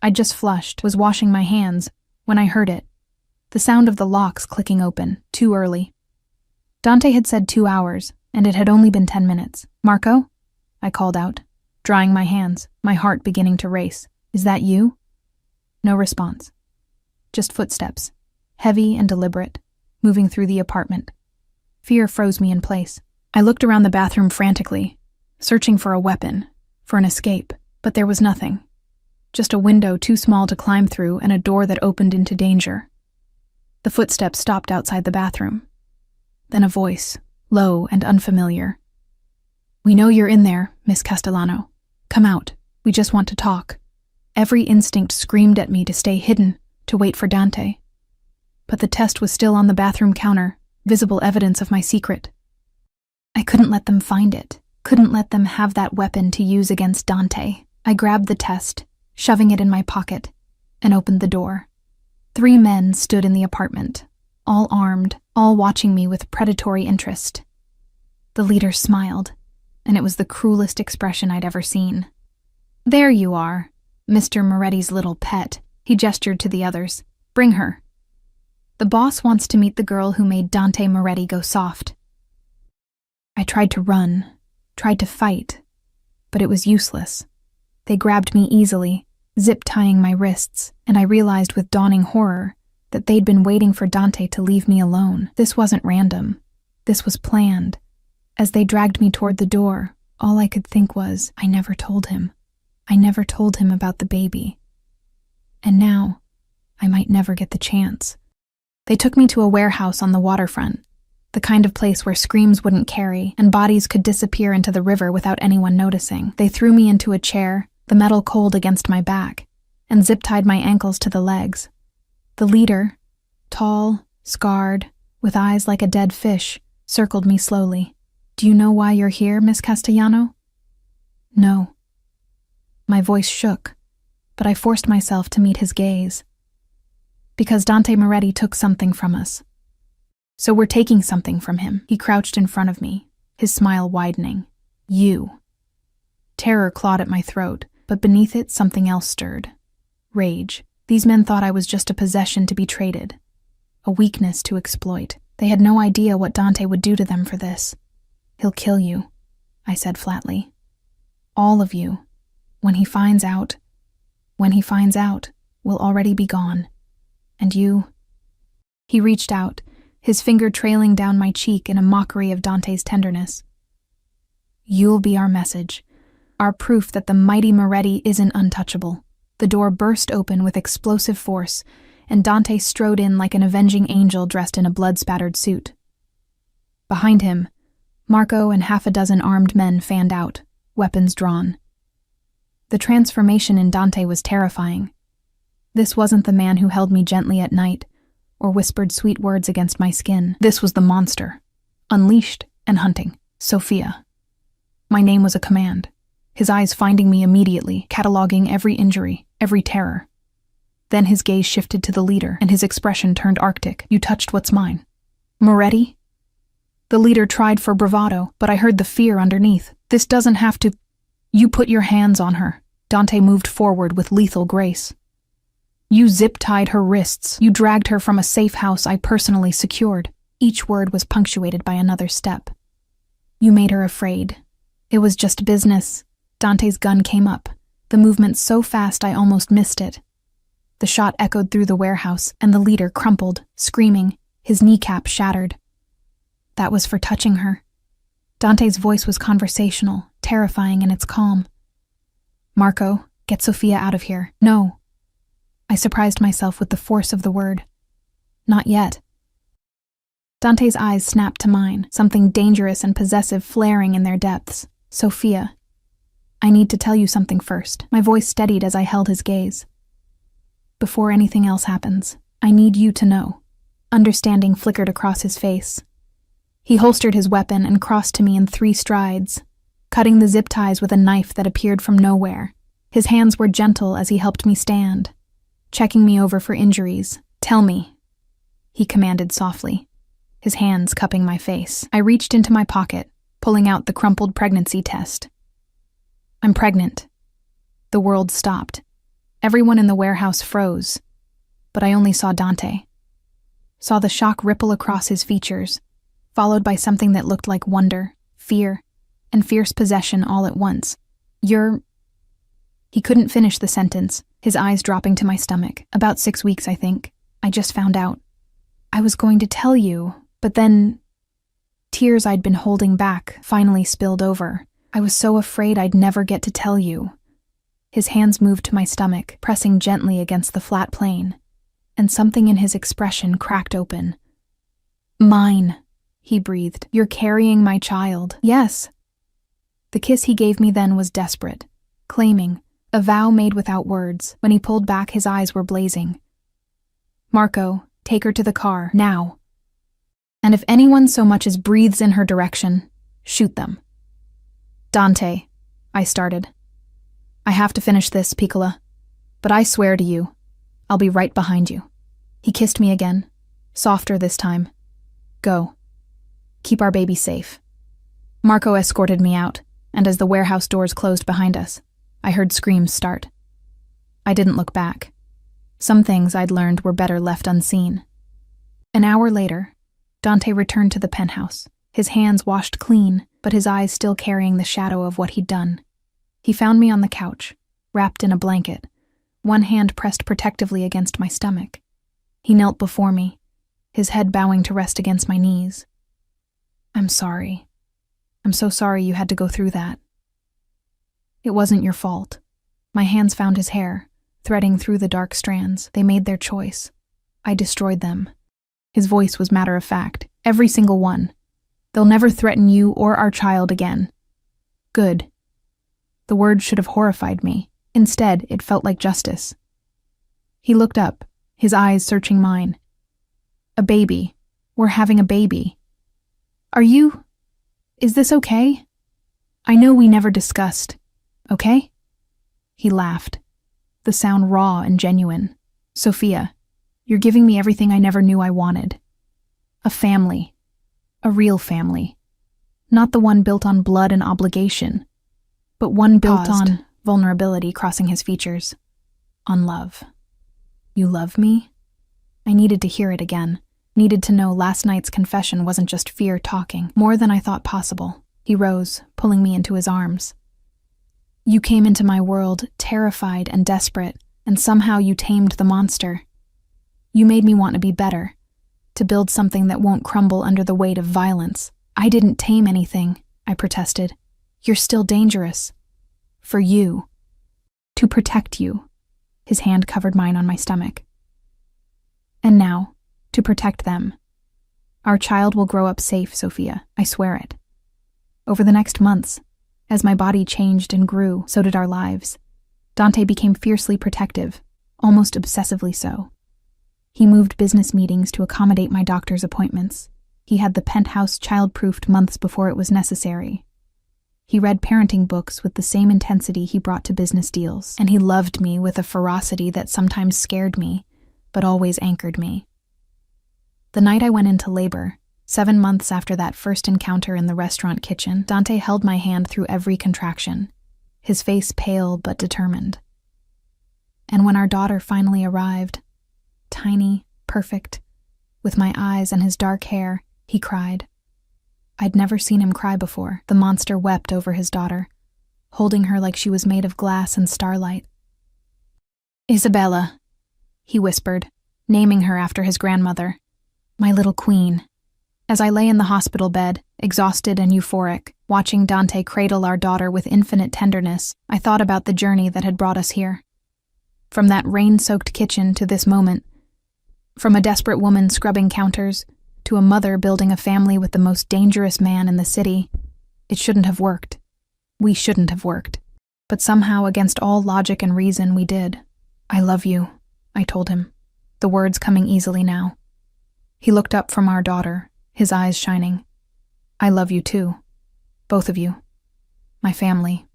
I'd just flushed, was washing my hands, when I heard it. The sound of the locks clicking open, too early. Dante had said 2 hours, and it had only been 10 minutes. "Marco?" I called out, drying my hands, my heart beginning to race. "Is that you?" No response. Just footsteps, heavy and deliberate, moving through the apartment. Fear froze me in place. I looked around the bathroom frantically, searching for a weapon, for an escape, but there was nothing. Just a window too small to climb through and a door that opened into danger. The footsteps stopped outside the bathroom. Then a voice, low and unfamiliar. "We know you're in there, Miss Castellano. Come out. We just want to talk." Every instinct screamed at me to stay hidden, to wait for Dante. But the test was still on the bathroom counter, visible evidence of my secret. I couldn't let them find it, couldn't let them have that weapon to use against Dante. I grabbed the test, shoving it in my pocket, and opened the door. 3 men stood in the apartment, all armed, all watching me with predatory interest. The leader smiled, and it was the cruelest expression I'd ever seen. "There you are, Mr. Moretti's little pet," he gestured to the others. "Bring her. The boss wants to meet the girl who made Dante Moretti go soft." I tried to run, tried to fight, but it was useless. They grabbed me easily, zip-tying my wrists, and I realized with dawning horror that they'd been waiting for Dante to leave me alone. This wasn't random. This was planned. As they dragged me toward the door, all I could think was, I never told him. I never told him about the baby. And now, I might never get the chance. They took me to a warehouse on the waterfront, the kind of place where screams wouldn't carry and bodies could disappear into the river without anyone noticing. They threw me into a chair, the metal cold against my back, and zip-tied my ankles to the legs. The leader, tall, scarred, with eyes like a dead fish, circled me slowly. "Do you know why you're here, Miss Castellano?" "No." My voice shook, but I forced myself to meet his gaze. "Because Dante Moretti took something from us. So we're taking something from him." He crouched in front of me, his smile widening. "You." Terror clawed at my throat, but beneath it something else stirred. Rage. These men thought I was just a possession to be traded, a weakness to exploit. They had no idea what Dante would do to them for this. "He'll kill you," I said flatly. "All of you. When he finds out, we'll already be gone. And you..." He reached out, his finger trailing down my cheek in a mockery of Dante's tenderness. "You'll be our message, our proof that the mighty Moretti isn't untouchable." The door burst open with explosive force, and Dante strode in like an avenging angel dressed in a blood-spattered suit. Behind him, Marco and half a dozen armed men fanned out, weapons drawn. The transformation in Dante was terrifying. This wasn't the man who held me gently at night, or whispered sweet words against my skin. This was the monster, unleashed and hunting. Sophia. My name was a command, his eyes finding me immediately, cataloging every injury, every terror. Then his gaze shifted to the leader, and his expression turned arctic. "You touched what's mine. Moretti?" The leader tried for bravado, but I heard the fear underneath. "This doesn't have to..." "You put your hands on her." Dante moved forward with lethal grace. "You zip-tied her wrists. You dragged her from a safe house I personally secured." Each word was punctuated by another step. "You made her afraid. It was just business." Dante's gun came up, the movement so fast I almost missed it. The shot echoed through the warehouse, and the leader crumpled, screaming, his kneecap shattered. "That was for touching her." Dante's voice was conversational, terrifying in its calm. "Marco, get Sophia out of here." "No." I surprised myself with the force of the word. "Not yet." Dante's eyes snapped to mine, something dangerous and possessive flaring in their depths. "Sophia, I need to tell you something first." My voice steadied as I held his gaze. "Before anything else happens, I need you to know." Understanding flickered across his face. He holstered his weapon and crossed to me in 3 strides, cutting the zip ties with a knife that appeared from nowhere. His hands were gentle as he helped me stand, checking me over for injuries. "Tell me," he commanded softly, his hands cupping my face. I reached into my pocket, pulling out the crumpled pregnancy test. "I'm pregnant." The world stopped. Everyone in the warehouse froze, but I only saw Dante. Saw the shock ripple across his features, followed by something that looked like wonder, fear, and fierce possession all at once. "You're..." He couldn't finish the sentence, his eyes dropping to my stomach. "About 6 weeks, I think. I just found out. I was going to tell you, but then..." Tears I'd been holding back finally spilled over. "I was so afraid I'd never get to tell you." His hands moved to my stomach, pressing gently against the flat plane, and something in his expression cracked open. "Mine," he breathed. "You're carrying my child." "Yes." The kiss he gave me then was desperate, claiming, a vow made without words. When he pulled back, his eyes were blazing. "Marco, take her to the car, now. And if anyone so much as breathes in her direction, shoot them." "Dante," I started. "I have to finish this, Piccola, but I swear to you, I'll be right behind you." He kissed me again, Softer this time. Go. Keep our baby safe. Marco escorted me out, and as the warehouse doors closed behind us, I heard screams start. I didn't look back. Some things I'd learned were better left unseen. An hour later, Dante returned to the penthouse, his hands washed clean, but his eyes still carrying the shadow of what he'd done. He found me on the couch, wrapped in a blanket, one hand pressed protectively against my stomach. He knelt before me, his head bowing to rest against my knees. I'm sorry. I'm so sorry you had to go through that. It wasn't your fault. My hands found his hair, threading through the dark strands. They made their choice. I destroyed them. His voice was matter of fact. Every single one. They'll never threaten you or our child again. Good. The words should have horrified me. Instead, it felt like justice. He looked up, his eyes searching mine. A baby. We're having a baby. Is this okay? I know we never discussed. Okay? He laughed, the sound raw and genuine. Sophia, you're giving me everything I never knew I wanted. A family. A real family. Not the one built on blood and obligation, but one built on vulnerability crossing his features. On love. You love me? I needed to hear it again. Needed to know last night's confession wasn't just fear talking, more than I thought possible. He rose, pulling me into his arms. You came into my world, terrified and desperate, and somehow you tamed the monster. You made me want to be better, to build something that won't crumble under the weight of violence. I didn't tame anything, I protested. You're still dangerous. For you. To protect you. His hand covered mine on my stomach. And now, to protect them. Our child will grow up safe, Sophia, I swear it. Over the next months, as my body changed and grew, so did our lives. Dante became fiercely protective, almost obsessively so. He moved business meetings to accommodate my doctor's appointments. He had the penthouse child-proofed months before it was necessary. He read parenting books with the same intensity he brought to business deals, and he loved me with a ferocity that sometimes scared me, but always anchored me. The night I went into labor, 7 months after that first encounter in the restaurant kitchen, Dante held my hand through every contraction, his face pale but determined. And when our daughter finally arrived, tiny, perfect, with my eyes and his dark hair, he cried. I'd never seen him cry before. The monster wept over his daughter, holding her like she was made of glass and starlight. Isabella, he whispered, naming her after his grandmother. My little queen. As I lay in the hospital bed, exhausted and euphoric, watching Dante cradle our daughter with infinite tenderness, I thought about the journey that had brought us here. From that rain-soaked kitchen to this moment, from a desperate woman scrubbing counters to a mother building a family with the most dangerous man in the city, it shouldn't have worked. We shouldn't have worked. But somehow, against all logic and reason, we did. I love you, I told him, the words coming easily now. He looked up from our daughter, his eyes shining. I love you too. Both of you. My family.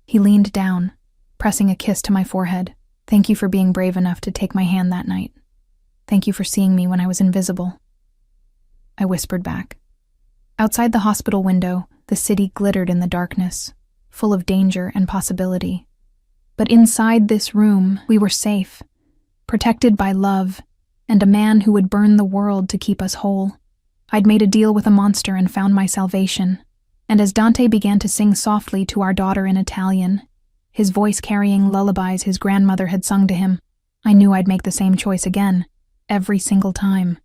He leaned down, pressing a kiss to my forehead. Thank you for being brave enough to take my hand that night. Thank you for seeing me when I was invisible. I whispered back. Outside the hospital window, the city glittered in the darkness, full of danger and possibility. But inside this room, we were safe, protected by love, and a man who would burn the world to keep us whole. I'd made a deal with a monster and found my salvation. And as Dante began to sing softly to our daughter in Italian, his voice carrying lullabies his grandmother had sung to him, I knew I'd make the same choice again, every single time.